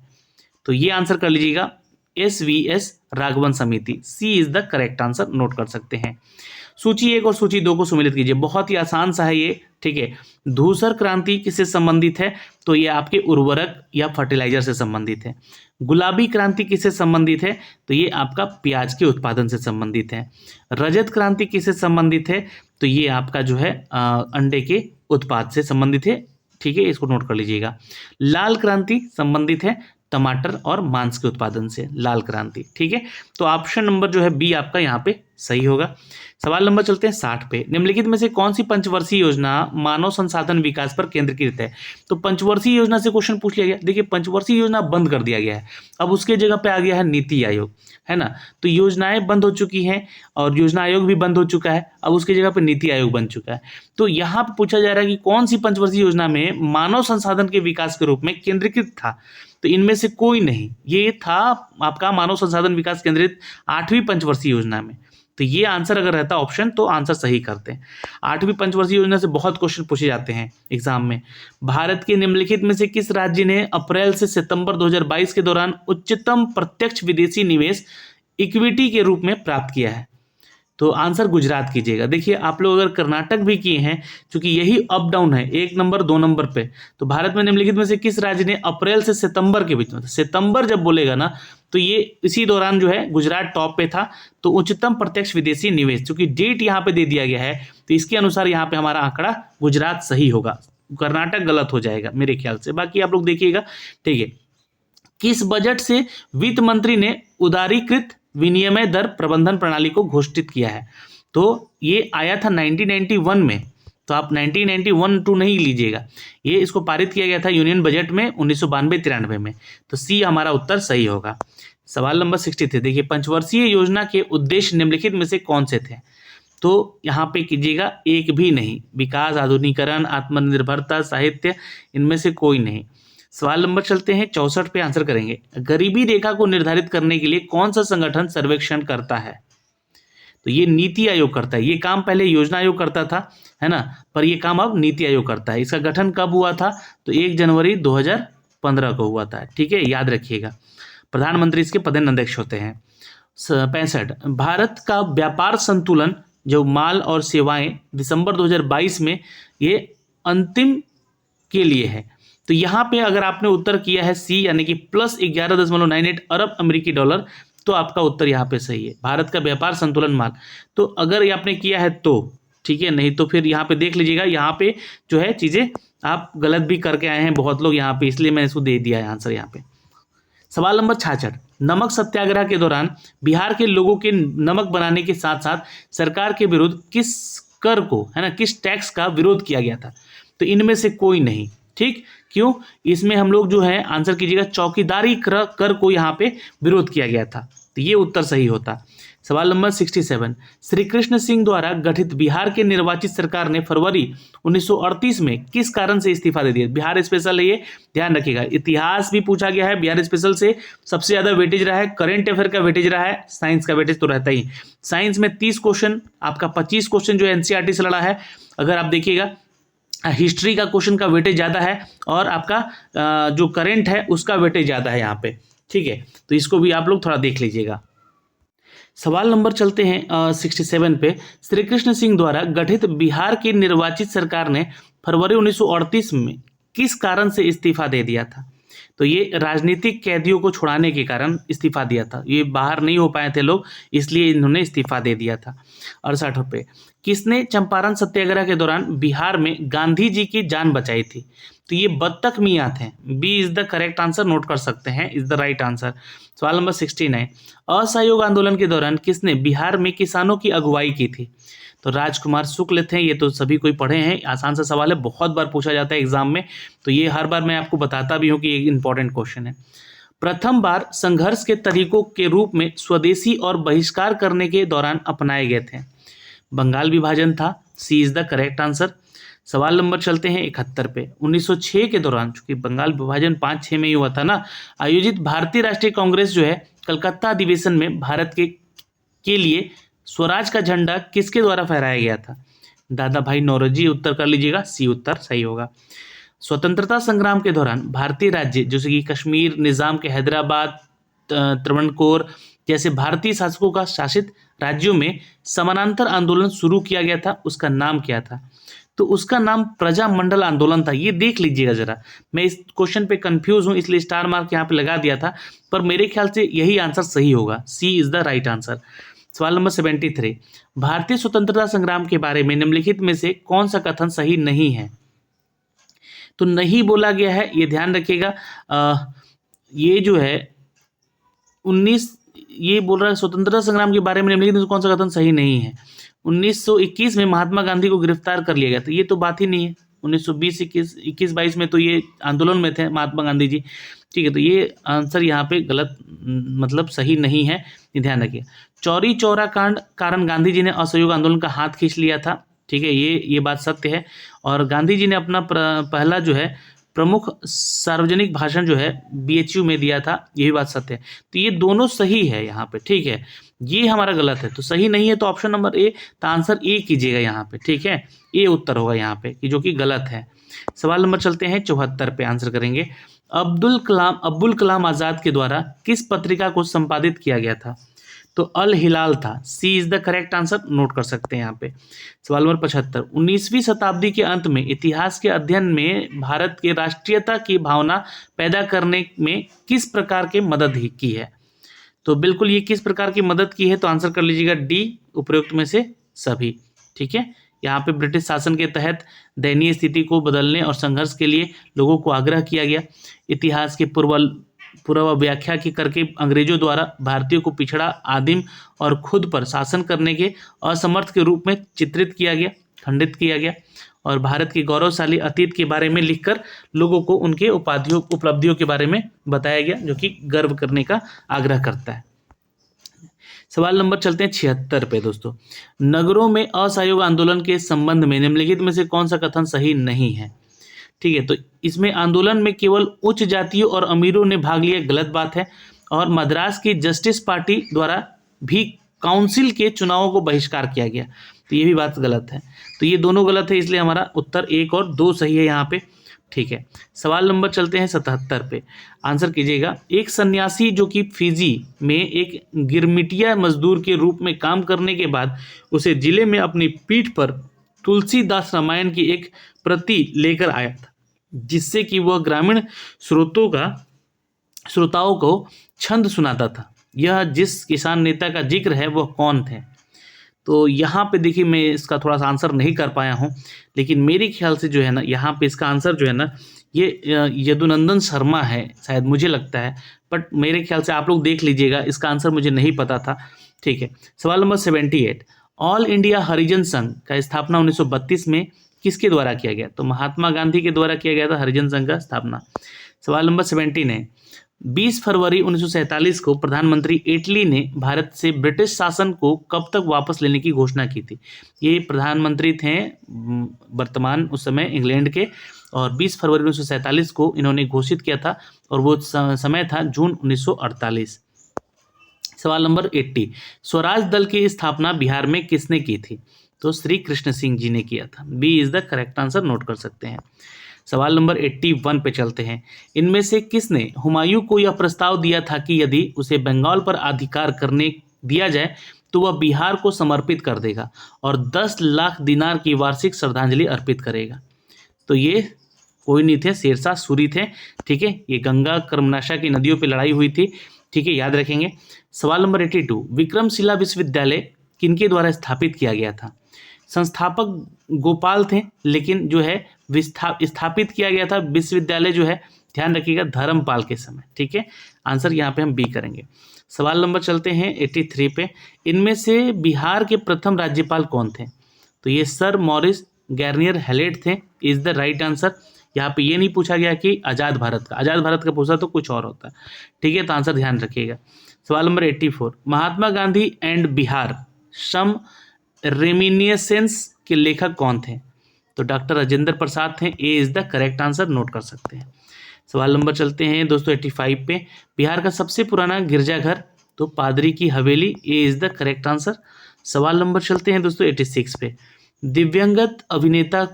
तो ये आंसर कर लीजिएगा, SVS राघवन समिति, C is the correct answer, note कर सकते हैं। सूची 1 और सूची 2 को सम्मिलित कीजिए, बहुत ही आसान सा है ये, ठीक है। धूसर क्रांति किससे संबंधित है, तो ये आपके उर्वरक या फर्टिलाइजर से संबंधित है। गुलाबी क्रांति किससे संबंधित है, तो ये आपका प्याज के उत्पादन से संबंधित है। रजत क्रांति किससे संबंधित है, तो ये आपका जो है अंडे के उत्पाद से संबंधित है, ठीक है, इसको नोट कर लीजिएगा। लाल क्रांति संबंधित है टमाटर और मांस के उत्पादन से, लाल क्रांति, ठीक है। तो ऑप्शन नंबर जो है बी आपका यहाँ पे सही होगा। सवाल नंबर चलते हैं 60 पे, निम्नलिखित में से कौन सी पंचवर्षीय योजना मानव संसाधन विकास पर केंद्रीकृत है। तो पंचवर्षीय योजना से क्वेश्चन पूछ लिया गया। देखिए पंचवर्षीय योजना बंद कर दिया गया है, अब उसके जगह पे आ गया है नीति आयोग, है ना। तो योजनाएं बंद हो चुकी हैं और योजना आयोग भी बंद हो चुका है, अब उसकी जगह पे नीति आयोग बन चुका है। तो यहाँ पे पूछा जा रहा है कि कौन सी पंचवर्षीय योजना में मानव संसाधन के विकास के रूप में केंद्रीकृत था। तो इनमें से कोई नहीं, ये था आपका मानव संसाधन विकास केंद्रित 8वीं पंचवर्षीय योजना में, तो ये आंसर अगर रहता ऑप्शन तो आंसर सही करते हैं। 8वीं पंचवर्षीय योजना से बहुत क्वेश्चन पूछे जाते हैं एग्जाम में। भारत के निम्नलिखित में से किस राज्य ने अप्रैल से सितंबर 2022 के दौरान उच्चतम प्रत्यक्ष विदेशी निवेश इक्विटी के रूप में प्राप्त किया है? तो आंसर गुजरात कीजिएगा। देखिए आप लोग अगर कर्नाटक भी किए हैं, क्योंकि यही अप डाउन है 1 नंबर 2 नंबर पे, तो भारत में निम्नलिखित में से किस राज्य ने अप्रैल से सितंबर के बीच में, सितंबर जब बोलेगा ना तो ये इसी दौरान जो है गुजरात टॉप पे था। तो उच्चतम प्रत्यक्ष विदेशी निवेश, क्योंकि डेट यहाँ पे दे दिया गया है तो इसके अनुसार यहाँ पे हमारा आंकड़ा गुजरात सही होगा, कर्नाटक गलत हो जाएगा मेरे ख्याल से। बाकी आप लोग देखिएगा, ठीक है। किस बजट से वित्त मंत्री ने उदारीकृत विनिमय दर प्रबंधन प्रणाली को घोषित किया है? तो ये आया था 1991 में, तो आप 1991-2 नहीं लीजिएगा, ये इसको पारित किया गया था यूनियन बजट में 1992-93 में। तो सी हमारा उत्तर सही होगा। सवाल नंबर 63, देखिए पंचवर्षीय योजना के उद्देश्य निम्नलिखित में से कौन से थे? तो यहाँ पे कीजिएगा एक भी नहीं, विकास, आधुनिकीकरण, आत्मनिर्भरता, साहित्य, इनमें से कोई नहीं। सवाल नंबर चलते हैं 64 पे आंसर करेंगे। गरीबी रेखा को निर्धारित करने के लिए कौन सा संगठन सर्वेक्षण करता है? तो ये नीति आयोग करता है। ये काम पहले योजना आयोग करता था, है ना, पर ये काम अब नीति आयोग करता है। इसका गठन कब हुआ था? तो 1 जनवरी 2015 को हुआ था, ठीक है, याद रखिएगा। प्रधानमंत्री इसके पदेनाध्यक्ष होते हैं। 65, भारत का व्यापार संतुलन जो माल और सेवाएं दिसंबर 2022 में ये अंतिम के लिए है। तो यहाँ पे अगर आपने उत्तर किया है सी, यानी कि प्लस 11.98 अरब अमेरिकी डॉलर, तो आपका उत्तर यहाँ पे सही है, भारत का व्यापार संतुलन माल। तो अगर ये आपने किया है तो ठीक है, नहीं तो फिर यहाँ पे देख लीजिएगा, यहाँ पे जो है चीज़ें आप गलत भी करके आए हैं बहुत लोग यहाँ पे, इसलिए मैंने इसको दे दिया है आंसर यहाँ पे। सवाल नंबर 66, नमक सत्याग्रह के दौरान बिहार के लोगों के नमक बनाने के साथ साथ सरकार के विरुद्ध किस कर को, है ना, किस टैक्स का विरोध किया गया था? तो इनमें से कोई नहीं, ठीक। क्यों? इसमें हम लोग जो है आंसर कीजिएगा चौकीदारी कर को यहाँ पे विरोध किया गया था, तो ये उत्तर सही होता। सवाल नंबर 67, श्री कृष्ण सिंह द्वारा गठित बिहार के निर्वाचित सरकार ने फरवरी 1938 में किस कारण से इस्तीफा दे दिया? बिहार स्पेशल है ये, ध्यान रखिएगा। इतिहास भी पूछा गया है, बिहार स्पेशल से सबसे ज्यादा वेटेज रहा है, करेंट अफेयर का वेटेज रहा है, साइंस का वेटेज तो रहता ही। साइंस में 30 क्वेश्चन, आपका 25 क्वेश्चन जो एनसीईआरटी से लड़ा है। अगर आप देखिएगा हिस्ट्री का क्वेश्चन का वेटेज ज़्यादा है, और आपका जो करेंट है उसका वेटेज ज़्यादा है यहाँ पे, ठीक है। तो इसको भी आप लोग थोड़ा देख लीजिएगा। सवाल नंबर चलते हैं 67 पे। श्री कृष्ण सिंह द्वारा गठित बिहार की निर्वाचित सरकार ने फरवरी 1938 में किस कारण से इस्तीफा दे दिया था? तो ये राजनीतिक कैदियों को छुड़ाने के कारण इस्तीफा दिया था, ये बाहर नहीं हो पाए थे लोग, इसलिए इन्होंने इस्तीफा दे दिया था। 68 पे, किसने चंपारण सत्याग्रह के दौरान बिहार में गांधी जी की जान बचाई थी? तो ये बत्तख मियाँ थे। B is the correct answer, note कर सकते हैं, इज द राइट आंसर। सवाल नंबर 69, असहयोग आंदोलन के दौरान किसने बिहार में किसानों की अगुवाई की थी? तो राजकुमार शुक्ल थे, ये तो सभी कोई पढ़े हैं, आसान सा सवाल है, बहुत बार पूछा जाता है एग्जाम में, तो ये हर बार मैं आपको बताता भी हूँ कि ये इंपॉर्टेंट क्वेश्चन है। प्रथम बार संघर्ष के तरीकों के रूप में स्वदेशी और बहिष्कार करने के दौरान अपनाए गए थे? बंगाल विभाजन था, C is the correct answer. सवाल नंबर चलते हैं 71 पे। 1906 के दौरान, चूंकि बंगाल विभाजन 5-6 में ही हुआ था ना, आयोजित भारतीय राष्ट्रीय कांग्रेस जो है कलकत्ता अधिवेशन में भारत के लिए स्वराज का झंडा किसके द्वारा फहराया गया था? दादा भाई नौरोजी, उत्तर कर लीजिएगा, सी उत्तर सही होगा। स्वतंत्रता संग्राम के दौरान भारतीय राज्य जैसे कि कश्मीर, निजाम के हैदराबाद, त्रावणकोर जैसे भारतीय शासकों का शासित राज्यों में समानांतर आंदोलन शुरू किया गया था, उसका नाम क्या था? तो उसका नाम प्रजामंडल आंदोलन था। ये देख लीजिएगा जरा, मैं इस क्वेश्चन पे कंफ्यूज हूँ इसलिए स्टार मार्क यहाँ पे लगा दिया था, पर मेरे ख्याल से यही आंसर सही होगा, सी इज द राइट आंसर। सवाल नंबर 73, भारतीय स्वतंत्रता संग्राम के बारे में निम्नलिखित में से कौन सा कथन सही नहीं है? तो नहीं बोला गया है, ये ध्यान रखिएगा। ये जो है 19 ये बोल रहा है स्वतंत्रता संग्राम के बारे में निम्नलिखित में से कौन सा कथन सही नहीं है? 1921 में महात्मा गांधी को गिरफ्तार कर लिया गया था, ये तो बात ही नहीं है। 1920, 21-22 में तो ये आंदोलन में थे महात्मा गांधी जी, ठीक है। तो ये आंसर यहाँ पे गलत, मतलब सही नहीं है, ये ध्यान रखिए। चौरी चौरा कांड कारण गांधी जी ने असहयोग आंदोलन का हाथ खींच लिया था, ठीक है, ये बात सत्य है। और गांधी जी ने अपना पहला जो है प्रमुख सार्वजनिक भाषण जो है BHU में दिया था, ये भी बात सत्य है। तो ये दोनों सही है यहाँ पे, ठीक है। ये हमारा गलत है, तो सही नहीं है, तो ऑप्शन नंबर ए, तो आंसर ए कीजिएगा यहाँ पे, ठीक है। ए उत्तर होगा यहाँ पे, कि जो कि गलत है। सवाल नंबर चलते हैं 74 पे आंसर करेंगे। अब्दुल कलाम आजाद के द्वारा किस पत्रिका को संपादित किया गया था? तो अल हिलाल था। C is the correct answer, note कर सकते हैं यहाँ पे। सवाल नंबर 75, 19वीं शताब्दी के अंत में इतिहास के अध्ययन में भारत के राष्ट्रीयता की भावना पैदा करने में किस प्रकार की मदद ही की है? तो बिल्कुल ये किस प्रकार की मदद की है, तो आंसर कर लीजिएगा डी, उपरोक्त में से सभी, ठीक है। यहाँ पे ब्रिटिश शासन के तहत दयनीय स्थिति को बदलने और संघर्ष के लिए लोगों को आग्रह किया गया। इतिहास के पूर्व व्याख्या की करके अंग्रेजों द्वारा भारतीयों को पिछड़ा, आदिम और खुद पर शासन करने के असमर्थ के रूप में चित्रित किया गया, खंडित किया गया, और भारत के गौरवशाली अतीत के बारे में लिखकर लोगों को उनके उपलब्धियों के बारे में बताया गया, जो कि गर्व करने का आग्रह करता है। सवाल नंबर चलते हैं 76 पे दोस्तों। नगरों में असहयोग आंदोलन के संबंध में निम्नलिखित में से कौन सा कथन सही नहीं है? ठीक है, तो इसमें आंदोलन में केवल उच्च जातियों और अमीरों ने भाग लिया, गलत बात है। और मद्रास की जस्टिस पार्टी द्वारा भी काउंसिल के चुनावों को बहिष्कार किया गया, तो ये भी बात गलत है। तो ये दोनों गलत है, इसलिए हमारा उत्तर 1 और 2 सही है यहाँ पे, ठीक है। सवाल नंबर चलते हैं 77 पे, आंसर कीजिएगा। एक सन्यासी जो कि फिजी में एक गिरमिटिया मजदूर के रूप में काम करने के बाद उसे जिले में अपनी पीठ पर तुलसीदास रामायण की एक प्रति लेकर आया था, जिससे कि वह ग्रामीण श्रोताओं को छंद सुनाता था। यह जिस किसान नेता का जिक्र है वह कौन थे? तो यहाँ पे देखिए, मैं इसका थोड़ा सा आंसर नहीं कर पाया हूँ, लेकिन मेरे ख्याल से जो है ना, यहाँ पे इसका आंसर जो है ना, ये यदुनंदन शर्मा है शायद, मुझे लगता है, बट मेरे ख्याल से आप लोग देख लीजिएगा, इसका आंसर मुझे नहीं पता था, ठीक है। सवाल नंबर 78, ऑल इंडिया हरिजन संघ का स्थापना 1932 में किसके द्वारा किया गया? तो महात्मा गांधी के द्वारा किया गया था हरिजन संघ का स्थापना। सवाल नंबर 17 है, 20 फरवरी 1947 को प्रधानमंत्री एटली ने भारत से ब्रिटिश शासन को कब तक वापस लेने की घोषणा की थी? ये प्रधानमंत्री थे वर्तमान उस समय इंग्लैंड के, और 20 फरवरी 1947 को इन्होंने घोषित किया था, और वो समय था जून 1948। सवाल नंबर 80, स्वराज दल की स्थापना बिहार में किसने की थी? तो श्री कृष्ण सिंह जी ने किया था। B is the correct answer, note कर सकते हैं। सवाल नंबर 81 पे चलते हैं। इनमें से किसने हुमायूं को यह प्रस्ताव दिया था कि यदि उसे बंगाल पर अधिकार करने दिया जाए तो वह बिहार को समर्पित कर देगा और 10 लाख दिनार की वार्षिक श्रद्धांजलि अर्पित करेगा? तो ये कोई नहीं थे, शेरशाह सूरी थे, ठीक है। ये गंगा कर्मनाशा की नदियों पर लड़ाई हुई थी, ठीक है, याद रखेंगे। सवाल नंबर 82, विक्रमशिला विश्वविद्यालय किनके द्वारा स्थापित किया गया था? संस्थापक गोपाल थे, लेकिन जो है स्थापित किया गया था विश्वविद्यालय जो है, ध्यान रखिएगा, धर्मपाल के समय, ठीक है। आंसर यहाँ पे हम बी करेंगे। सवाल नंबर चलते हैं 83 पे, इनमें से बिहार के प्रथम राज्यपाल कौन थे? तो ये सर मॉरिस गार्नियर हैलेट थे, इज द राइट आंसर। यहाँ पे ये नहीं पूछा गया कि आज़ाद भारत का पूछा तो कुछ और होता, ठीक है, तो आंसर ध्यान रखिएगा। सवाल नंबर 84, Mahatma Gandhi and Bihar some reminiscences के लेखक कौन थे? तो डॉक्टर राजेंद्र प्रसाद थे, A is the correct answer, note कर सकते हैं। सवाल नंबर चलते हैं दोस्तों 85 पे, बिहार का सबसे पुराना गिरजाघर? तो पादरी की हवेली, ए इज द करेक्ट आंसर। सवाल नंबर चलते हैं दोस्तों 86 पे, दिव्यंगत अभिनेता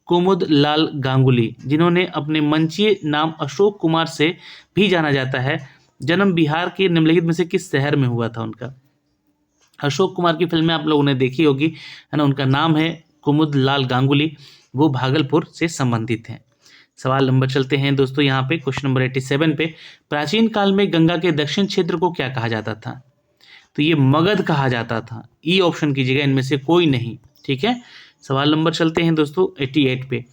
कुमुद लाल गांगुली, जिन्होंने अपने मंचीय नाम अशोक कुमार से भी जाना जाता है, जन्म बिहार के निम्नलिखित में से किस शहर में हुआ था उनका? अशोक कुमार की फिल्में आप लोगों ने देखी होगी, है ना, उनका नाम है कुमुद लाल गांगुली, वो भागलपुर से संबंधित हैं। सवाल नंबर चलते हैं दोस्तों यहाँ पे क्वेश्चन नंबर 87 पे, प्राचीन काल में गंगा के दक्षिण क्षेत्र को क्या कहा जाता था? तो ये मगध कहा जाता था, ई ऑप्शन कीजिएगा, इनमें से कोई नहीं, ठीक है। सवाल नंबर चलते हैं दोस्तों 88 पे,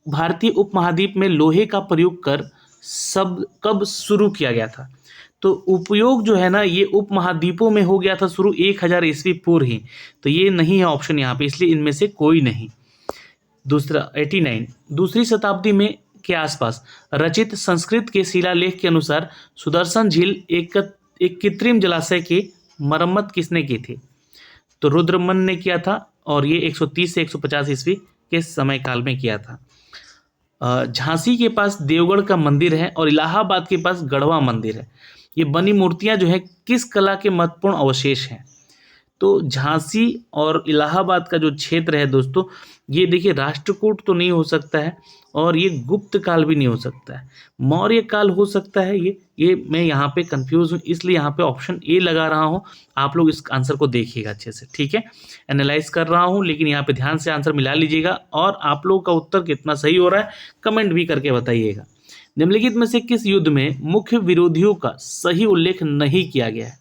भारतीय उपमहाद्वीप में लोहे का प्रयोग कर कब शुरू किया गया था? तो उपयोग जो है ना, ये उपमहाद्वीपों में हो गया था शुरू 1000 ईस्वी पूर्व ही, तो ये नहीं है ऑप्शन यहाँ पे, इसलिए इनमें से कोई नहीं। दूसरा 89, दूसरी शताब्दी में के आसपास रचित संस्कृत के शिलालेख के अनुसार सुदर्शन झील एक कृत्रिम जलाशय की मरम्मत किसने की थी? तो रुद्रमन ने किया था, और ये 130 से 150 ईस्वी के समय काल में किया था। झांसी के पास देवगढ़ का मंदिर है और इलाहाबाद के पास गढ़वा मंदिर है। ये बनी मूर्तियां जो है किस कला के महत्वपूर्ण अवशेष हैं? तो झांसी और इलाहाबाद का जो क्षेत्र है दोस्तों, ये देखिए राष्ट्रकूट तो नहीं हो सकता है और ये गुप्त काल भी नहीं हो सकता है, मौर्य काल हो सकता है। ये मैं यहाँ पे कंफ्यूज हूँ, इसलिए यहाँ पे ऑप्शन ए लगा रहा हूँ। आप लोग इस आंसर को देखिएगा अच्छे से, ठीक है। एनालाइज कर रहा हूँ, लेकिन यहाँ पे ध्यान से आंसर मिला लीजिएगा और आप लोगों का उत्तर कितना सही हो रहा है कमेंट भी करके बताइएगा। निम्नलिखित में से किस युद्ध में मुख्य विरोधियों का सही उल्लेख नहीं किया गया है?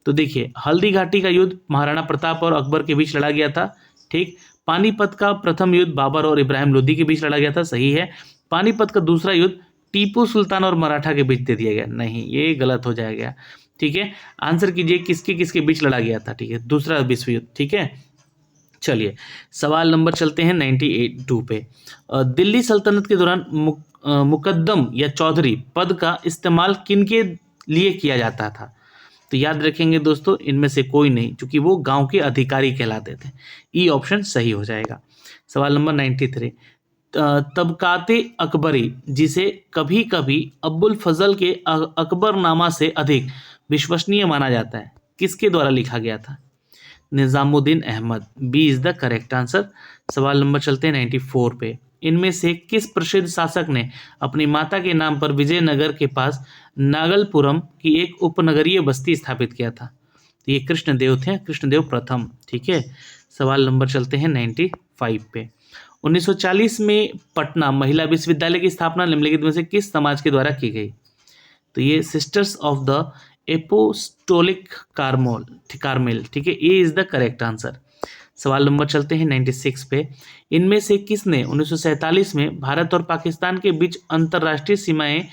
तो देखिए हल्दी घाटी का युद्ध महाराणा प्रताप और अकबर के बीच लड़ा गया था, ठीक। पानीपत का प्रथम युद्ध बाबर और इब्राहिम लोदी के बीच लड़ा गया था, सही है। पानीपत का दूसरा युद्ध टीपू सुल्तान और मराठा के बीच दे दिया गया, नहीं, ये गलत हो जाएगा, ठीक है। आंसर कीजिए किसके किसके बीच लड़ा गया था, ठीक है, दूसरा विश्व युद्ध, ठीक है। चलिए सवाल नंबर चलते हैं 92 पे। दिल्ली सल्तनत के दौरान मुकद्दम या चौधरी पद का इस्तेमाल किनके लिए किया जाता था? तो याद रखेंगे दोस्तों, इनमें से कोई नहीं, क्योंकि वो गांव के अधिकारी कहलाते थे। ई ऑप्शन सही हो जाएगा। सवाल नंबर 93। तबकाते अकबरी, जिसे कभी कभी अब्बुल फजल के अकबरनामा से अधिक विश्वसनीय माना जाता है, किसके द्वारा लिखा गया था? Nizamuddin Ahmad, B is the correct answer. सवाल नंबर चलते हैं 94 पे। इनमें से किस प्रसिद्ध शासक ने अपनी माता के नाम पर विजयनगर के पास नागलपुरम की एक उपनगरीय बस्ती स्थापित किया था? तो ये कृष्णदेव थे, कृष्णदेव प्रथम, ठीक है। सवाल नंबर चलते हैं 95 पे। 1940 में पटना महिला विश्वविद्यालय की स्थापना निम्नलिखित में से किस समाज के द्वारा की गई? तो ये sisters of the apostolic Carmel, ठीक है, A is the correct answer. सवाल नंबर चलते हैं 96 पे। इनमें से किसने 1947 में भारत और पाकिस्तान के बीच अंतर्राष्ट्रीय सीमाएं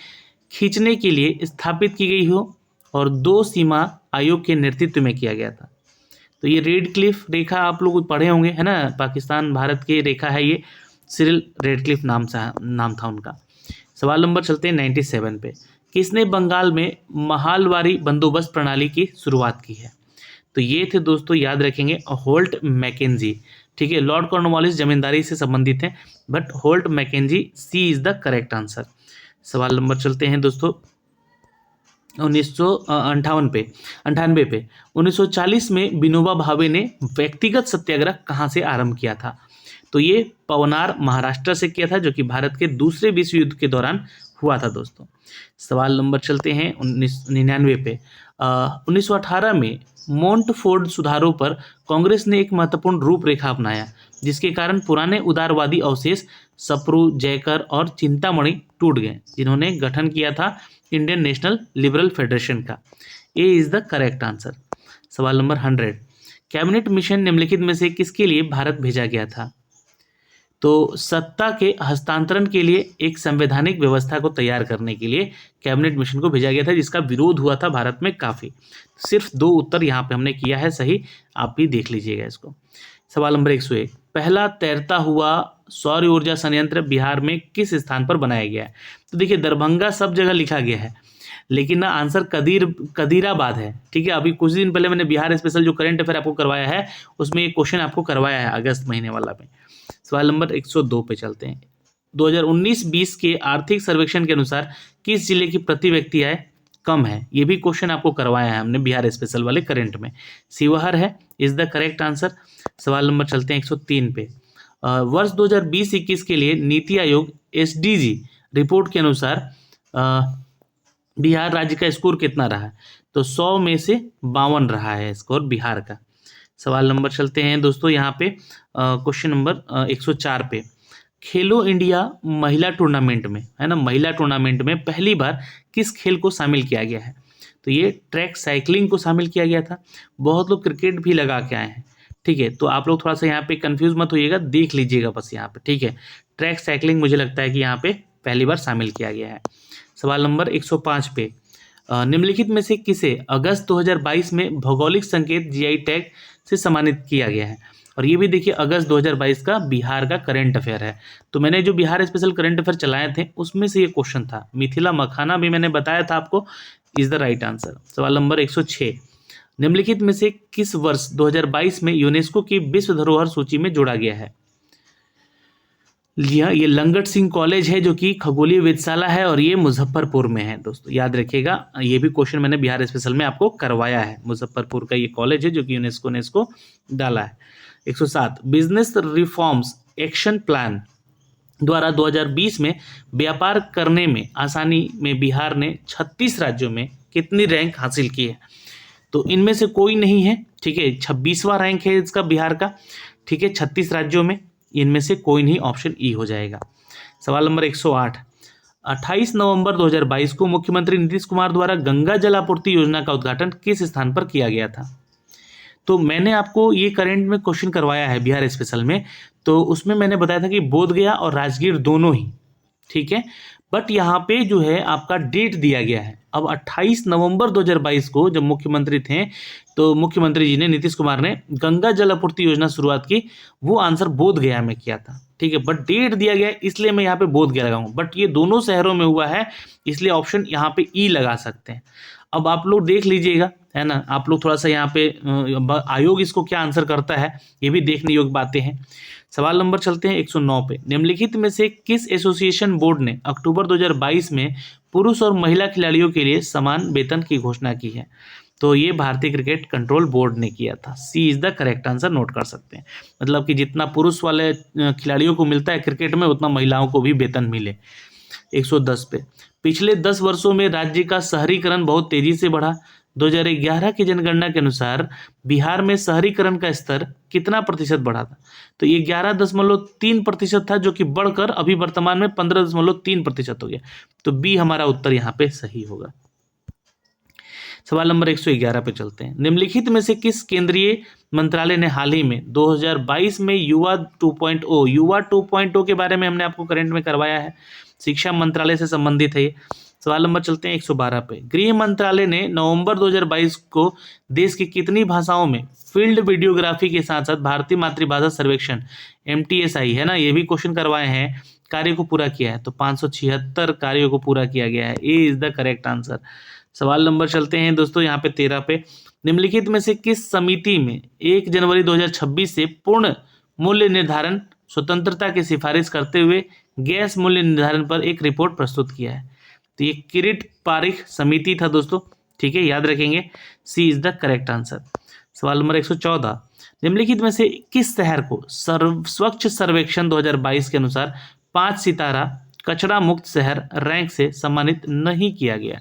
खींचने के लिए स्थापित की गई हो और 2 सीमा आयोग के नेतृत्व में किया गया था? तो ये रेड क्लिफ रेखा आप लोग पढ़े होंगे, है ना, पाकिस्तान भारत की रेखा है ये, सिरिल रेडक्लिफ नाम था उनका। सवाल नंबर चलते हैं 97 पे। किसने बंगाल में महालवारी बंदोबस्त प्रणाली की शुरुआत की है? तो ये थे दोस्तों, याद रखेंगे, होल्ट मैकेंजी, ठीक है। लॉर्ड कॉर्नवालिस जमींदारी से संबंधित हैं, but Holt Mackenzie, C is the correct answer. सवाल नंबर चलते हैं दोस्तों 1958 पे। 1940 में विनोबा भावे ने व्यक्तिगत सत्याग्रह कहाँ से आरंभ किया था? तो ये पवनार महाराष्ट्र से किया था, जो कि भारत के दूसरे विश्व युद्ध के दौरान हुआ था दोस्तों। सवाल नंबर चलते हैं 1999 पे। 1918 में मोंटफोर्ड सुधारों पर कांग्रेस ने एक महत्वपूर्ण रूपरेखा अपनाया, जिसके कारण पुराने उदारवादी अवशेष सप्रू, जयकर और चिंतामणि टूट गए, जिन्होंने गठन किया था इंडियन नेशनल लिबरल फेडरेशन का। ए इज द करेक्ट आंसर। सवाल नंबर 100। कैबिनेट मिशन निम्नलिखित में से किसके लिए भारत भेजा गया था? तो सत्ता के हस्तांतरण के लिए एक संवैधानिक व्यवस्था को तैयार करने के लिए कैबिनेट मिशन को भेजा गया था, जिसका विरोध हुआ था भारत में काफ़ी। सिर्फ 2 उत्तर यहाँ पे हमने किया है सही, आप भी देख लीजिएगा इसको। सवाल नंबर 101। पहला तैरता हुआ सौर ऊर्जा संयंत्र बिहार में किस स्थान पर बनाया गया है? तो देखिए दरभंगा सब जगह लिखा गया है, लेकिन ना आंसर कदीराबाद है, ठीक है। अभी कुछ दिन पहले मैंने बिहार स्पेशल जो करंट अफेयर आपको करवाया है, उसमें एक क्वेश्चन आपको करवाया है अगस्त महीने वाला में। सवाल नंबर 102 पे चलते हैं। 2019-20 के आर्थिक सर्वेक्षण के अनुसार किस जिले की प्रति व्यक्ति आय कम है? ये भी क्वेश्चन आपको करवाया है हमने बिहार स्पेशल वाले करंट में। शिवहर है, इज द करेक्ट आंसर। सवाल नंबर चलते हैं 103 पे। वर्ष 2020-21 के लिए नीति आयोग SDG रिपोर्ट के अनुसार बिहार राज्य का स्कोर कितना रहा है? तो 100 में से 52 रहा है स्कोर बिहार का। सवाल नंबर चलते हैं दोस्तों यहाँ पे क्वेश्चन नंबर 104 पे। खेलो इंडिया महिला टूर्नामेंट में, है ना, महिला टूर्नामेंट में पहली बार किस खेल को शामिल किया गया है? तो ये ट्रैक साइकिलिंग को शामिल किया गया था। बहुत लोग क्रिकेट भी लगा के आए हैं, ठीक है, तो आप लोग थोड़ा सा यहाँ पे कंफ्यूज मत होइएगा, देख लीजिएगा बस यहाँ पे, ठीक है। ट्रैक साइकिलिंग मुझे लगता है कि यहाँ पे पहली बार शामिल किया गया है। सवाल नंबर 105 पे। निम्नलिखित में से किसे अगस्त 2022 में भौगोलिक संकेत GI टैग से सम्मानित किया गया है? और ये भी देखिए अगस्त 2022 का बिहार का करंट अफेयर है। तो मैंने जो बिहार स्पेशल करंट अफेयर चलाए थे उसमें से ये क्वेश्चन था। मिथिला मखाना भी मैंने बताया था आपको, इज द राइट आंसर। सवाल नंबर 106। निम्नलिखित में से किस वर्ष 2022 में यूनेस्को की विश्व धरोहर सूची में जोड़ा गया है? लिया। ये लंगट सिंह कॉलेज है जो कि खगोलीय वेधशाला है और ये मुजफ्फरपुर में है दोस्तों, याद रखिएगा। ये भी क्वेश्चन मैंने बिहार स्पेशल में आपको करवाया है। मुजफ्फरपुर का ये कॉलेज है जो कि यूनेस्को ने इसको डाला है। 107 बिजनेस रिफॉर्म्स एक्शन प्लान द्वारा 2020 में व्यापार करने में आसानी में बिहार ने 36 राज्यों में कितनी रैंक हासिल की है? तो इनमें से कोई नहीं है, ठीक है। 26वां रैंक है इसका बिहार का, ठीक है, 36 राज्यों में, इनमें से कोई नहीं, ऑप्शन ई हो जाएगा। सवाल नंबर 108 28 नवंबर 2022 को मुख्यमंत्री नीतीश कुमार द्वारा गंगा जल आपूर्ति योजना का उद्घाटन किस स्थान पर किया गया था? तो मैंने आपको ये करंट में क्वेश्चन करवाया है बिहार स्पेशल में, तो उसमें मैंने बताया था कि बोधगया और राजगीर दोनों ही, ठीक है। बट यहाँ पे जो है आपका डेट दिया गया है। अब 28 नवंबर 2022 को जब मुख्यमंत्री थे तो मुख्यमंत्री जी ने, नीतीश कुमार ने गंगा जल आपूर्ति योजना शुरुआत की, वो आंसर बोधगया में किया था, ठीक है। बट डेट दिया गया है इसलिए मैं यहाँ पे बोधगया लगाऊंगा, बट ये दोनों शहरों में हुआ है इसलिए ऑप्शन यहाँ पे ई लगा सकते हैं। अब आप लोग देख लीजिएगा, है ना, आप लोग थोड़ा सा यहाँ पे आयोग इसको क्या आंसर करता है ये भी देखने योग्य बातें हैं। सवाल नंबर चलते हैं 109 पे। निम्नलिखित में से किस एसोसिएशन बोर्ड ने अक्टूबर 2022 में पुरुष और महिला खिलाड़ियों के लिए समान वेतन की घोषणा की है? तो ये भारतीय क्रिकेट कंट्रोल बोर्ड ने किया था। C is the correct answer, note कर सकते हैं। मतलब कि जितना पुरुष वाले खिलाड़ियों को मिलता है क्रिकेट में उतना महिलाओं को भी वेतन मिले। 110 पे। पिछले 10 वर्षों में राज्य का शहरीकरण बहुत तेजी से बढ़ा। 2011 की जनगणना के अनुसार बिहार में शहरीकरण का स्तर कितना प्रतिशत बढ़ा था? तो ये 11.3% था जो कि बढ़कर अभी वर्तमान में 15.3% हो गया। तो बी हमारा उत्तर यहाँ पे सही होगा। सवाल नंबर 111 पे चलते हैं। निम्नलिखित में से किस केंद्रीय मंत्रालय ने हाल ही में 2022 में युवा 2.0 के बारे में हमने आपको करंट में करवाया है, शिक्षा मंत्रालय से संबंधित है ये। सवाल नंबर चलते हैं 112 पे। गृह मंत्रालय ने नवंबर 2022 को देश की कितनी भाषाओं में फील्ड वीडियोग्राफी के साथ साथ भारतीय मातृभाषा सर्वेक्षण MTSI है ना, ये भी क्वेश्चन करवाए हैं, कार्य को पूरा किया है? तो 576 कार्यों को पूरा किया गया है। A is the correct answer. सवाल नंबर चलते हैं दोस्तों यहाँ पे 13 पे। निम्नलिखित में से किस समिति में 1 जनवरी 2026 से पूर्ण मूल्य निर्धारण स्वतंत्रता की सिफारिश करते हुए गैस मूल्य निर्धारण पर एक रिपोर्ट प्रस्तुत किया है? तो ये किरीट पारिख समिति था दोस्तों, ठीक है, याद रखेंगे। सी इज द करेक्ट आंसर। सवाल नंबर 114। निम्नलिखित में से किस शहर को स्वच्छ सर्वेक्षण 2022 के अनुसार 5 सितारा कचरा मुक्त शहर रैंक से सम्मानित नहीं किया गया?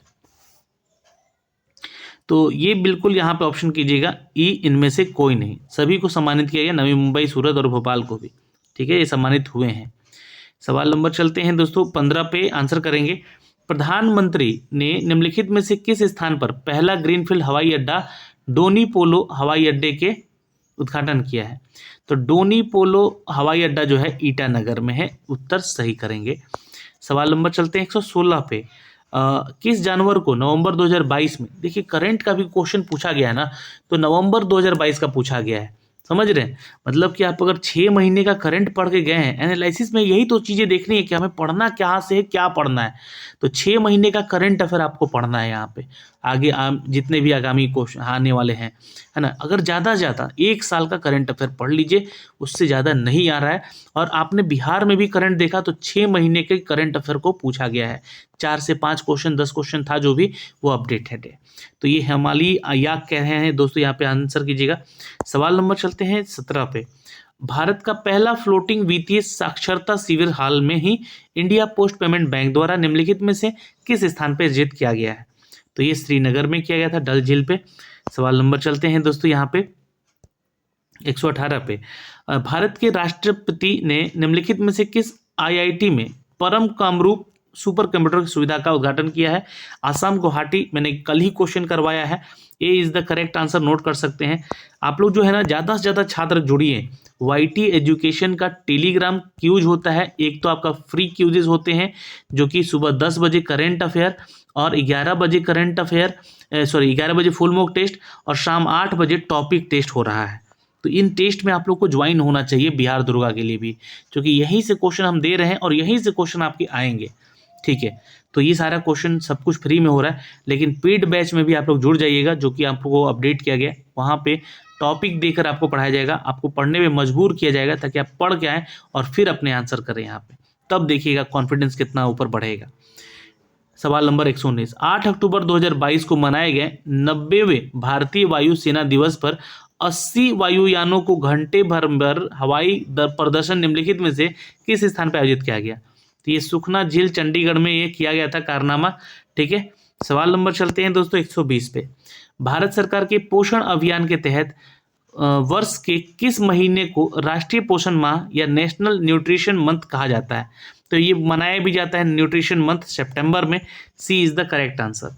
तो ये बिल्कुल यहाँ पे ऑप्शन कीजिएगा ई, इनमें से कोई नहीं, सभी को सम्मानित किया गया, नवी मुंबई, सूरत और भोपाल को भी, ठीक है, ये सम्मानित हुए हैं। सवाल नंबर चलते हैं दोस्तों 15 पे, आंसर करेंगे। प्रधानमंत्री ने निम्नलिखित में से किस स्थान पर पहला ग्रीनफील्ड हवाई अड्डा डोनी पोलो हवाई अड्डे के उद्घाटन किया है? तो डोनी पोलो हवाई अड्डा जो है ईटानगर में है, उत्तर सही करेंगे। सवाल नंबर चलते हैं 116 पे। किस जानवर को नवंबर 2022 में, देखिए करंट का भी क्वेश्चन पूछा गया है ना, तो नवंबर 2022 का पूछा गया है, समझ रहे हैं? मतलब कि आप अगर 6 महीने का करंट पढ़ के गए हैं, एनालिसिस में यही तो चीज़ें देखनी है कि हमें पढ़ना कहाँ से है, क्या पढ़ना है। तो 6 महीने का करंट अफेयर आपको पढ़ना है यहाँ पे, आगे जितने भी आगामी क्वेश्चन आने वाले हैं, है ना। अगर ज़्यादा से ज़्यादा 1 साल का करंट अफेयर पढ़ लीजिए, उससे ज़्यादा नहीं आ रहा है। और आपने बिहार में भी करंट देखा तो 6 महीने के करंट अफेयर को पूछा गया है, 4 से 5 क्वेश्चन, 10 क्वेश्चन था जो भी, वो अपडेटेड है। तो ये हमारी या कह रहे हैं दोस्तों, यहाँ पे आंसर कीजिएगा। सवाल नंबर चलते हैं 17 पे। भारत का पहला फ्लोटिंग वित्तीय साक्षरता शिविर हाल में ही इंडिया पोस्ट पेमेंट बैंक द्वारा निम्नलिखित में से किस स्थान पर आयोजित किया गया है? तो ये श्रीनगर में किया गया था, डल झील पे। सवाल नंबर चलते हैं दोस्तों यहाँ पे 118 पे। भारत के राष्ट्रपति ने निम्नलिखित में से किस IIT में परम कामरूप सुपर कंप्यूटर की सुविधा का उद्घाटन किया है? आसाम गुवाहाटी, मैंने कल ही क्वेश्चन करवाया है। A is the correct answer, note कर सकते हैं। आप लोग जो है ना ज़्यादा से ज़्यादा छात्र जुड़िए। YT एजुकेशन का टेलीग्राम क्यूज होता है, एक तो आपका फ्री क्यूजेज होते हैं जो कि सुबह 10 बजे करेंट अफेयर और 11 बजे करंट अफेयर 11 बजे फुल मॉक टेस्ट और शाम 8 बजे टॉपिक टेस्ट हो रहा है। तो इन टेस्ट में आप लोग को ज्वाइन होना चाहिए बिहार दुर्गा के लिए भी, क्योंकि यहीं से क्वेश्चन हम दे रहे हैं और यहीं से क्वेश्चन आपके आएंगे, ठीक है। तो ये सारा क्वेश्चन सब कुछ फ्री में हो रहा है, लेकिन पेड बैच में भी आप लोग जुड़ जाइएगा, जो कि आपको अपडेट किया गया है। वहाँ पे टॉपिक देकर आपको पढ़ाया जाएगा, आपको पढ़ने में मजबूर किया जाएगा, ताकि आप पढ़ के आएँ और फिर अपने आंसर करें यहाँ पे। तब देखिएगा कॉन्फिडेंस कितना ऊपर बढ़ेगा। सवाल नंबर 119, 8 अक्टूबर 2022 को मनाए गए 90वें भारतीय वायुसेना दिवस पर 80 वायुयानों को घंटे भर हवाई प्रदर्शन निम्नलिखित में से किस स्थान पर आयोजित किया गया? तो ये सुखना झील चंडीगढ़ में ये किया गया था कारनामा। ठीक है, सवाल नंबर चलते हैं दोस्तों 120 पे। भारत सरकार के पोषण अभियान के तहत वर्ष के किस महीने को राष्ट्रीय पोषण माह या नेशनल न्यूट्रिशन मंथ कहा जाता है? तो ये मनाया भी जाता है न्यूट्रिशन मंथ सितंबर में। सी इज द करेक्ट आंसर।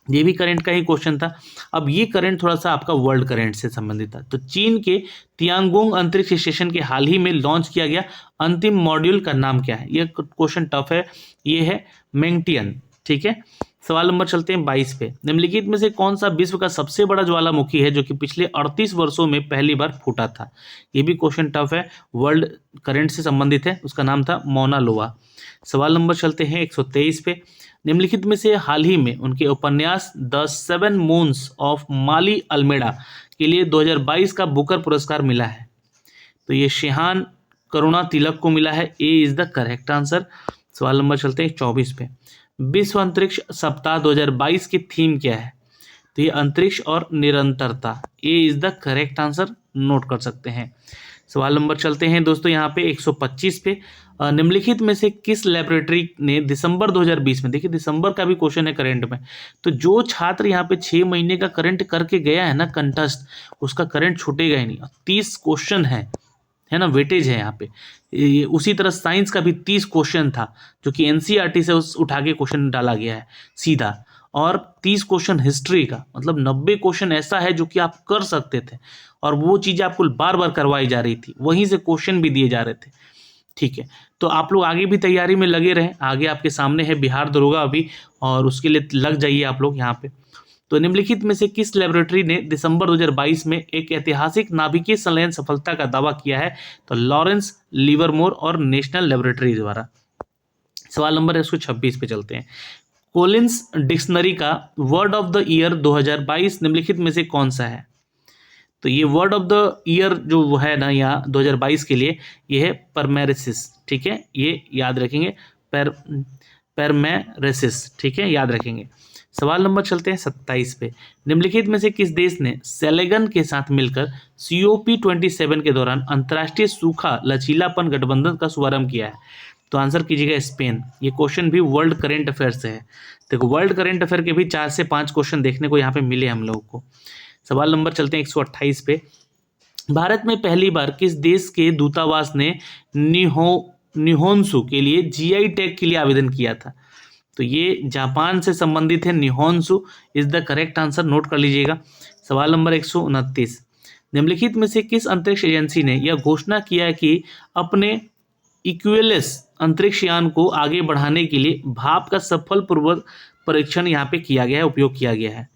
ये भी करंट का ही क्वेश्चन था। अब ये करंट थोड़ा सा आपका वर्ल्ड करंट से संबंधित था। तो चीन के तियांगोंग अंतरिक्ष स्टेशन के हाल ही में लॉन्च किया गया अंतिम मॉड्यूल का नाम क्या है? ये क्वेश्चन टफ है। ये है मेंगटियन। ठीक है, सवाल नंबर चलते हैं 22 पे। निम्नलिखित में से कौन सा विश्व का सबसे बड़ा ज्वालामुखी है जो कि पिछले 38 वर्षों में पहली बार फूटा था? ये भी क्वेश्चन टफ है, वर्ल्ड करंट से संबंधित है। उसका नाम था मौना लोआ। सवाल नंबर चलते हैं 123 पे। निम्नलिखित में से हाल ही में उनके उपन्यास the 7 moons of Maali Almeida के लिए 2022 का बुकर पुरस्कार मिला है? तो ये शेहान करुणा तिलक को मिला है। A is the correct answer. सवाल नंबर चलते हैं 24 पे। विश्व अंतरिक्ष सप्ताह 2022 की थीम क्या है? तो ये अंतरिक्ष और निरंतरता। A is the correct answer, note कर सकते हैं। सवाल नंबर चलते हैं दोस्तों यहाँ पे 125 पे। निम्नलिखित में से किस लेबोरेटरी ने दिसंबर 2020 में, देखिए दिसंबर का भी क्वेश्चन है करंट में, तो जो छात्र यहाँ पे 6 महीने का करंट करके गया है ना कंटेस्ट, उसका करंट छूटेगा ही नहीं। 30 क्वेश्चन है ना, वेटेज है यहाँ पे। उसी तरह साइंस का भी 30 क्वेश्चन था, जो कि एनसीईआरटी से उठा के क्वेश्चन डाला गया है सीधा। और 30 क्वेश्चन हिस्ट्री का, मतलब 90 क्वेश्चन ऐसा है जो कि आप कर सकते थे, और वो चीज़ें आपको बार बार करवाई जा रही थी, वहीं से क्वेश्चन भी दिए जा रहे थे। ठीक है, तो आप लोग आगे भी तैयारी में लगे रहें। आगे आपके सामने है बिहार दरोगा अभी, और उसके लिए लग जाइए आप लोग यहाँ पे। तो निम्नलिखित में से किस लेबोरेटरी ने दिसंबर 2022 में एक ऐतिहासिक नाभिकीय संलयन सफलता का दावा किया है? तो लॉरेंस लिवरमोर और नेशनल लेबोरेटरी द्वारा। सवाल नंबर 126 पे चलते हैं। कोलिंस डिक्शनरी का वर्ड ऑफ द ईयर 2022 निम्नलिखित में से कौन सा है? तो ये वर्ड ऑफ द ईयर जो है ना यहाँ 2022 के लिए, ये है परमेरेसिस। ठीक है, ये याद रखेंगे, परमेरेसिस। ठीक है, याद रखेंगे। सवाल नंबर चलते हैं 27 पे। निम्नलिखित में से किस देश ने सेलेगन के साथ मिलकर COP27 के दौरान अंतर्राष्ट्रीय सूखा लचीलापन गठबंधन का शुभारंभ किया है? तो आंसर कीजिएगा स्पेन। ये क्वेश्चन भी वर्ल्ड करेंट अफेयर से है। देखो वर्ल्ड करेंट अफेयर के भी 4 से 5 क्वेश्चन देखने को यहाँ पे मिले हम लोगों को। सवाल नंबर चलते हैं 128 पे। भारत में पहली बार किस देश के दूतावास ने निहोन्सु के लिए GI टैग के लिए आवेदन किया था? तो ये जापान से संबंधित है। निहोन्सु is the correct answer, note कर लीजिएगा। सवाल नंबर 129। निम्नलिखित में से किस अंतरिक्ष एजेंसी ने यह घोषणा किया कि अपने इक्विलस अंतरिक्ष यान को आगे बढ़ाने के लिए भाप का सफलपूर्वक परीक्षण यहाँ पे किया गया है, उपयोग किया गया है?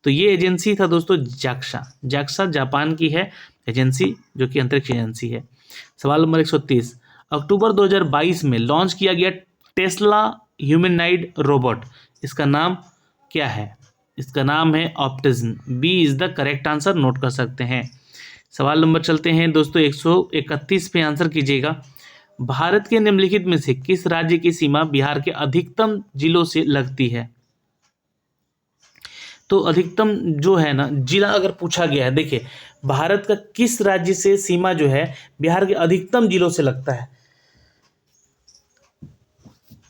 तो ये एजेंसी था दोस्तों जाक्सा। जाक्सा जापान की है एजेंसी, जो कि अंतरिक्ष एजेंसी है। सवाल नंबर 130। अक्टूबर 2022 में लॉन्च किया गया टेस्ला ह्यूमनॉइड रोबोट, इसका नाम क्या है? इसका नाम है ऑप्टिज्म। B is the correct answer, note कर सकते हैं। सवाल नंबर चलते हैं दोस्तों 131 पे आंसर कीजिएगा। भारत के निम्नलिखित में से किस राज्य की सीमा बिहार के अधिकतम जिलों से लगती है? तो अधिकतम जो है ना जिला अगर पूछा गया है, देखिए भारत का किस राज्य से सीमा जो है बिहार के अधिकतम जिलों से लगता है,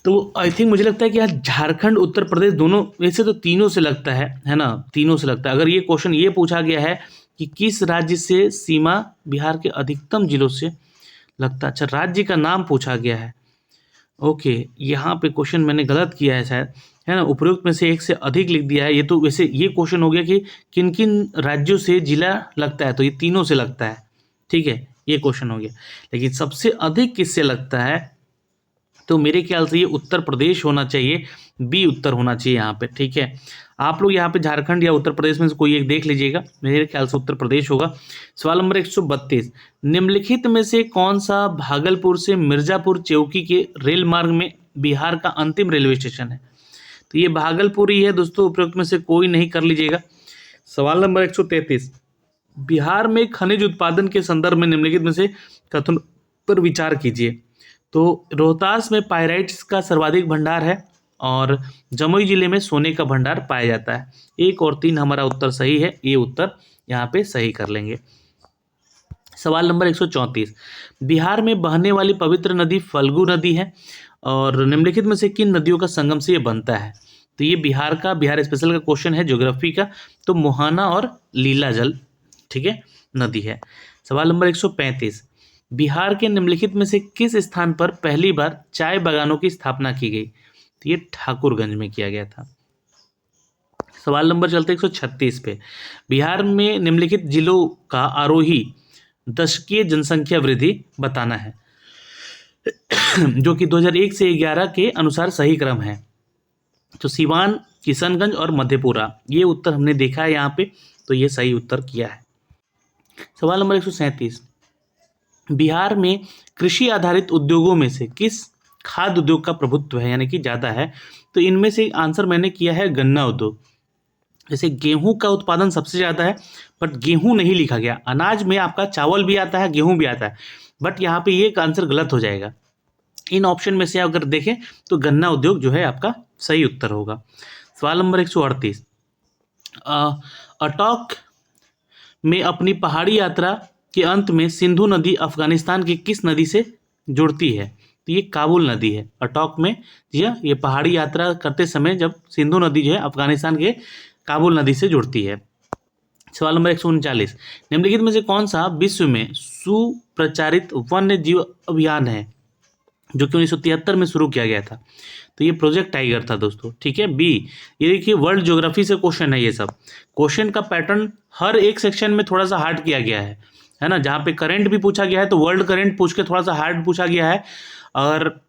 तो आई थिंक मुझे लगता है कि यार झारखंड उत्तर प्रदेश दोनों, वैसे तो तीनों से लगता है ना, तीनों से लगता है। अगर ये क्वेश्चन ये पूछा गया है कि किस राज्य से सीमा बिहार के अधिकतम जिलों से लगता है, अच्छा राज्य का नाम पूछा गया है, ओके, यहाँ पे क्वेश्चन मैंने गलत किया है शायद, है ना, उपरोक्त में से एक से अधिक लिख दिया है। ये तो वैसे ये क्वेश्चन हो गया कि किन किन राज्यों से जिला लगता है, तो ये तीनों से लगता है। ठीक है, ये क्वेश्चन हो गया, लेकिन सबसे अधिक किससे लगता है? तो मेरे ख्याल से ये उत्तर प्रदेश होना चाहिए, बी उत्तर होना चाहिए यहाँ पे। ठीक है, आप लोग यहाँ पे झारखंड या उत्तर प्रदेश में से कोई एक देख लीजिएगा, मेरे ख्याल से उत्तर प्रदेश होगा। सवाल नंबर 132। निम्नलिखित में से कौन सा भागलपुर से मिर्जापुर चौकी के रेल मार्ग में बिहार का अंतिम रेलवे स्टेशन है? तो ये भागलपुर ही है दोस्तों, उपरोक्त में से कोई नहीं, कर लीजिएगा। सवाल नंबर 133, बिहार में खनिज उत्पादन के संदर्भ में निम्नलिखित में से कथन पर विचार कीजिए। तो रोहतास में पाइराइट्स का सर्वाधिक भंडार है और जमुई जिले में सोने का भंडार पाया जाता है। 1 और 3 हमारा उत्तर सही है, ये उत्तर यहाँ पे सही कर लेंगे। सवाल नंबर 134, बिहार में बहने वाली पवित्र नदी फल्गु नदी है और निम्नलिखित में से किन नदियों का संगम से ये बनता है? तो ये बिहार स्पेशल का क्वेश्चन है ज्योग्राफी का। तो मोहाना और लीला जल, ठीक है, नदी है। सवाल नंबर 135, बिहार के निम्नलिखित में से किस स्थान पर पहली बार चाय बागानों की स्थापना की गई? तो ये ठाकुरगंज में किया गया था। सवाल नंबर चलते 136 पे, बिहार में निम्नलिखित जिलों का आरोही दशकीय जनसंख्या वृद्धि बताना है, जो कि 2001 से 11 के अनुसार सही क्रम है। तो सीवान, किशनगंज और मधेपुरा, ये उत्तर हमने देखा है यहाँ पे, तो ये सही उत्तर किया है। सवाल नंबर 137, बिहार में कृषि आधारित उद्योगों में से किस खाद्य उद्योग का प्रभुत्व है, यानी कि ज़्यादा है? तो इनमें से आंसर मैंने किया है गन्ना उद्योग। जैसे गेहूं का उत्पादन सबसे ज़्यादा है, बट गेहूं नहीं लिखा गया। अनाज में आपका चावल भी आता है, गेहूं भी आता है, बट यहाँ पे ये आंसर गलत हो जाएगा। इन ऑप्शन में से अगर देखें तो गन्ना उद्योग जो है आपका सही उत्तर होगा। सवाल नंबर 138, अटॉक में अपनी पहाड़ी यात्रा के अंत में सिंधु नदी अफगानिस्तान की किस नदी से जुड़ती है? तो ये काबुल नदी है। अटॉक में जी हाँ, ये पहाड़ी यात्रा करते समय जब सिंधु नदी जो है अफगानिस्तान के काबुल नदी से जुड़ती है। सवाल नंबर 139, निम्नलिखित में से कौन सा विश्व में सुप्रचारित वन्य जीव अभियान है, जो कि 1973 में शुरू किया गया था? तो ये प्रोजेक्ट टाइगर था दोस्तों, ठीक है। बी, ये देखिए वर्ल्ड ज्योग्राफी से क्वेश्चन है। ये सब क्वेश्चन का पैटर्न हर एक सेक्शन में थोड़ा सा हार्ड किया गया है ना। जहाँ पे करंट भी पूछा गया है तो वर्ल्ड करंट पूछ के थोड़ा सा हार्ड पूछा गया है, और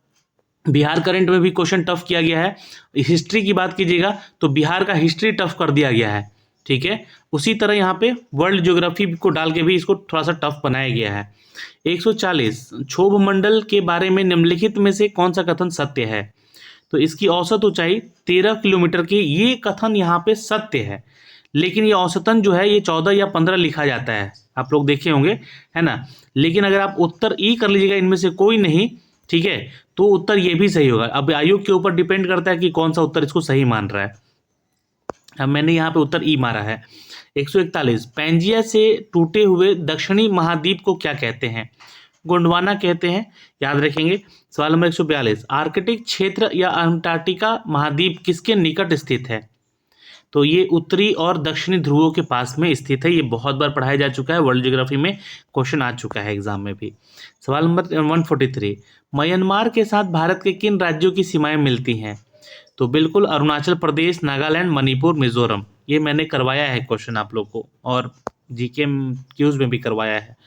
बिहार करंट में भी क्वेश्चन टफ किया गया है। हिस्ट्री की बात कीजिएगा तो बिहार का हिस्ट्री टफ कर दिया गया है, ठीक है। उसी तरह यहाँ पे वर्ल्ड ज्योग्राफी को डाल के भी इसको थोड़ा सा टफ बनाया गया है। 140, क्षोभ मंडल के बारे में निम्नलिखित में से कौन सा कथन सत्य है? तो इसकी औसत ऊंचाई 13 किलोमीटर की, ये कथन यहाँ पे सत्य है, लेकिन ये औसतन जो है ये 14 या 15 लिखा जाता है, आप लोग देखे होंगे, है ना। लेकिन अगर आप उत्तर ई कर लीजिएगा इनमें से कोई नहीं, ठीक है, तो उत्तर ये भी सही होगा। अब आयोग के ऊपर डिपेंड करता है कि कौन सा उत्तर इसको सही मान रहा है। अब मैंने यहाँ पे उत्तर ई मारा है। 141, पैंजिया से टूटे हुए दक्षिणी महाद्वीप को क्या कहते हैं? गोंडवाना कहते हैं, याद रखेंगे। सवाल नंबर 142, आर्कटिक क्षेत्र या अंटार्कटिका महाद्वीप किसके निकट स्थित है? तो ये उत्तरी और दक्षिणी ध्रुवों के पास में स्थित है। ये बहुत बार पढ़ाया जा चुका है, वर्ल्ड ज्योग्राफी में क्वेश्चन आ चुका है एग्जाम में भी। सवाल नंबर 143, म्यांमार के साथ भारत के किन राज्यों की सीमाएं मिलती हैं? तो बिल्कुल अरुणाचल प्रदेश, नागालैंड, मणिपुर, मिजोरम। ये मैंने करवाया है क्वेश्चन आप लोग को, और जीके क्यूज में भी करवाया है।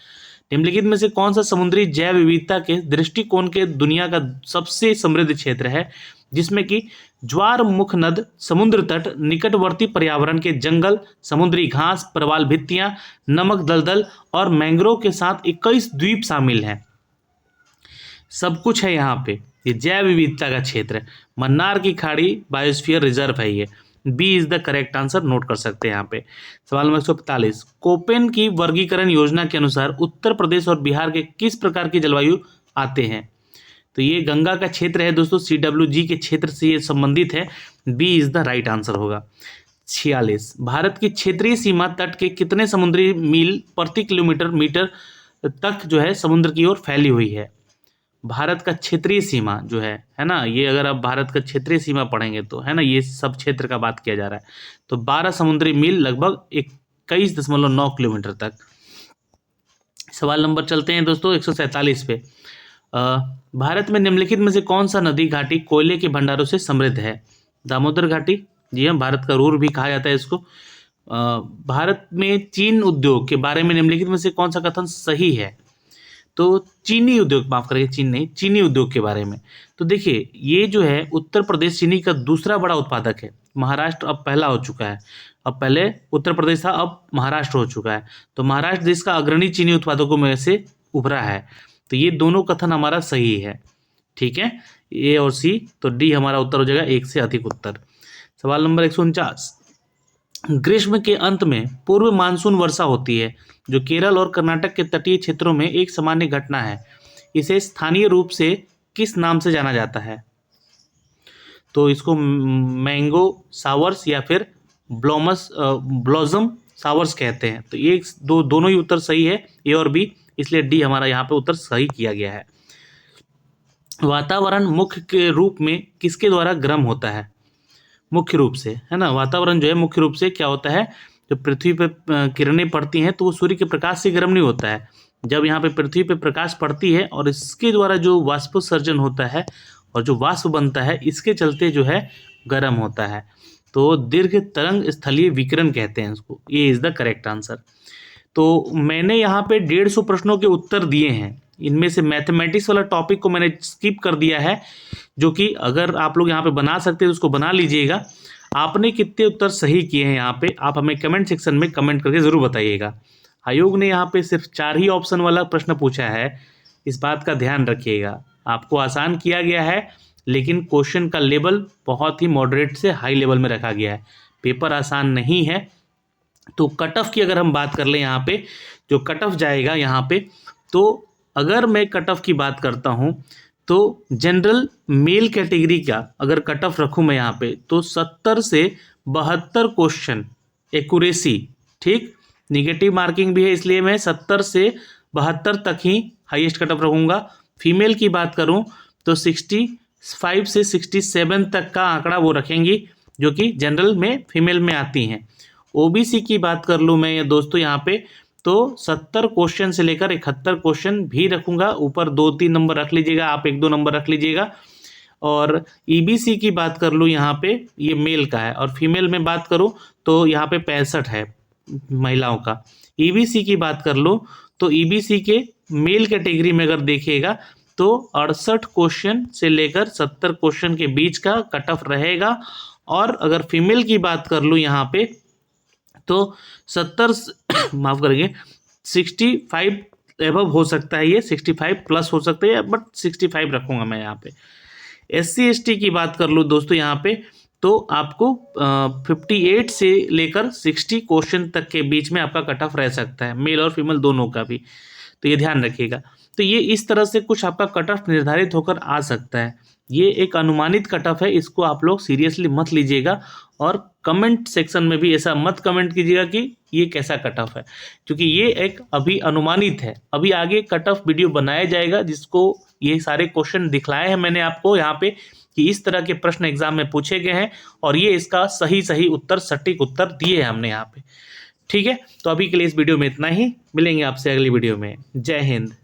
निम्नलिखित में से कौन सा समुद्री जैव विविधता के दृष्टिकोण के दुनिया का सबसे समृद्ध क्षेत्र है, जिसमें कि ज्वार मुख नद, समुद्र तट, निकटवर्ती पर्यावरण के जंगल, समुद्री घास, प्रवाल भित्तियां, नमक दलदल और मैंग्रोव के साथ 21 द्वीप शामिल हैं। सब कुछ है यहाँ पे, ये जैव विविधता का क्षेत्र है। मन्नार की खाड़ी बायोस्फीयर रिजर्व है ये। B is the correct answer, note कर सकते हैं यहाँ पे। सवाल नंबर 145, कोपेन की वर्गीकरण योजना के अनुसार उत्तर प्रदेश और बिहार के किस प्रकार की जलवायु आते हैं? तो ये गंगा का क्षेत्र है दोस्तों, CWG के क्षेत्र से ये संबंधित है। B is the right answer होगा। 46, भारत की क्षेत्रीय सीमा तट के कितने समुद्री मील प्रति किलोमीटर मीटर तक जो है समुद्र की ओर फैली हुई है? भारत का क्षेत्रीय सीमा जो है ना, ये अगर आप भारत का क्षेत्रीय सीमा पढ़ेंगे तो है ना, ये सब क्षेत्र का बात किया जा रहा है। तो 12 समुद्री मील लगभग 21.9 किलोमीटर तक। सवाल नंबर चलते हैं दोस्तों 147 पे। भारत में निम्नलिखित में से कौन सा नदी घाटी कोयले के भंडारों से समृद्ध है? दामोदर घाटी, जी हाँ, भारत का रूर भी कहा जाता है इसको। भारत में चीन उद्योग के बारे में निम्नलिखित में से कौन सा कथन सही है? तो चीनी उद्योग, माफ करिए चीन नहीं, चीनी उद्योग के बारे में। तो देखिए ये जो है उत्तर प्रदेश चीनी का दूसरा बड़ा उत्पादक है। महाराष्ट्र अब पहला हो चुका है, अब पहले उत्तर प्रदेश था, अब महाराष्ट्र हो चुका है। तो महाराष्ट्र देश का अग्रणी चीनी उत्पादकों में से उभरा है। तो ये दोनों कथन हमारा सही है, ठीक है। ए और सी, तो डी हमारा उत्तर हो जाएगा, एक से अधिक उत्तर। सवाल नंबर 149, ग्रीष्म के अंत में पूर्व मानसून वर्षा होती है जो केरल और कर्नाटक के तटीय क्षेत्रों में एक सामान्य घटना है। इसे स्थानीय रूप से किस नाम से जाना जाता है? तो इसको मैंगो सावर्स या फिर ब्लॉसम सावर्स कहते हैं। तो ये दोनों ही उत्तर सही है, ए और बी, इसलिए डी हमारा यहाँ पे उत्तर सही किया गया है। वातावरण मुख्य के रूप में किसके द्वारा गर्म होता है? मुख्य रूप से, है ना, वातावरण जो है मुख्य रूप से क्या होता है, जब पृथ्वी पे किरणें पड़ती हैं तो वो सूर्य के प्रकाश से गर्म नहीं होता है। जब यहाँ पे पृथ्वी पे प्रकाश पड़ती है और इसके द्वारा जो वाष्पोत्सर्जन होता है और जो वाष्प बनता है, इसके चलते जो है गर्म होता है। तो दीर्घ तरंग स्थलीय विकिरण कहते हैं इसको। ये इज द करेक्ट आंसर। तो मैंने यहाँ पे 150 प्रश्नों के उत्तर दिए हैं। इनमें से मैथमेटिक्स वाला टॉपिक को मैंने स्किप कर दिया है, जो कि अगर आप लोग यहाँ पे बना सकते हैं तो उसको बना लीजिएगा। आपने कितने उत्तर सही किए हैं यहाँ पे आप हमें कमेंट सेक्शन में कमेंट करके ज़रूर बताइएगा। आयोग ने यहाँ पे सिर्फ 4 ही ऑप्शन वाला प्रश्न पूछा है, इस बात का ध्यान रखिएगा। आपको आसान किया गया है, लेकिन क्वेश्चन का लेवल बहुत ही मॉडरेट से हाई लेवल में रखा गया है। पेपर आसान नहीं है। तो कट ऑफ की अगर हम बात कर लें, यहाँ पे जो कट ऑफ जाएगा यहाँ पे, तो अगर मैं कट ऑफ की बात करता हूँ तो जनरल मेल कैटेगरी का अगर कट ऑफ रखूँ मैं यहाँ पे, तो 70 से 72 क्वेश्चन एक्यूरेसी, ठीक, निगेटिव मार्किंग भी है, इसलिए मैं 70 से 72 तक ही हाईएस्ट कट ऑफ रखूँगा। फीमेल की बात करूँ तो 65 से 67 तक का आंकड़ा वो रखेंगी, जो कि जनरल में फीमेल में आती हैं। ओबीसी की बात कर लूँ मैं दोस्तों यहाँ पे, तो 70 क्वेश्चन से लेकर 71 क्वेश्चन भी रखूँगा। ऊपर 2-3 नंबर रख लीजिएगा, आप 1-2 नंबर रख लीजिएगा। और ईबीसी की बात कर लूँ यहाँ पे, ये मेल का है, और फीमेल में बात करूँ तो यहाँ पे 65 है महिलाओं का। ईबीसी की बात कर लूँ तो ईबीसी के मेल कैटेगरी में अगर देखिएगा तो 68 क्वेश्चन से लेकर 70 क्वेश्चन के बीच का कट ऑफ रहेगा। और अगर फीमेल की बात कर लूँ यहाँ पे तो 70 माफ करेंगे 65 एबव हो सकता है, ये 65 प्लस हो सकता है, बट 65 रखूँगा मैं यहाँ पे। SC ST की बात कर लूँ दोस्तों यहाँ पे, तो आपको 58 से लेकर 60 क्वेश्चन तक के बीच में आपका कट ऑफ रह सकता है, मेल और फीमेल दोनों का भी। तो ये ध्यान रखिएगा। तो ये इस तरह से कुछ आपका कट ऑफ निर्धारित होकर आ सकता है। ये एक अनुमानित कट ऑफ है, इसको आप लोग सीरियसली मत लीजिएगा। और कमेंट सेक्शन में भी ऐसा मत कमेंट कीजिएगा कि ये कैसा कट ऑफ है, क्योंकि ये एक अभी अनुमानित है। अभी आगे कट ऑफ वीडियो बनाया जाएगा जिसको ये सारे क्वेश्चन दिखलाए हैं मैंने आपको यहाँ पे कि इस तरह के प्रश्न एग्जाम में पूछे गए हैं, और ये इसका सही उत्तर, सटीक उत्तर दिए हैं हमने यहाँ पे। ठीक है, तो अभी के लिए इस वीडियो में इतना ही। मिलेंगे आपसे अगली वीडियो में। जय हिंद।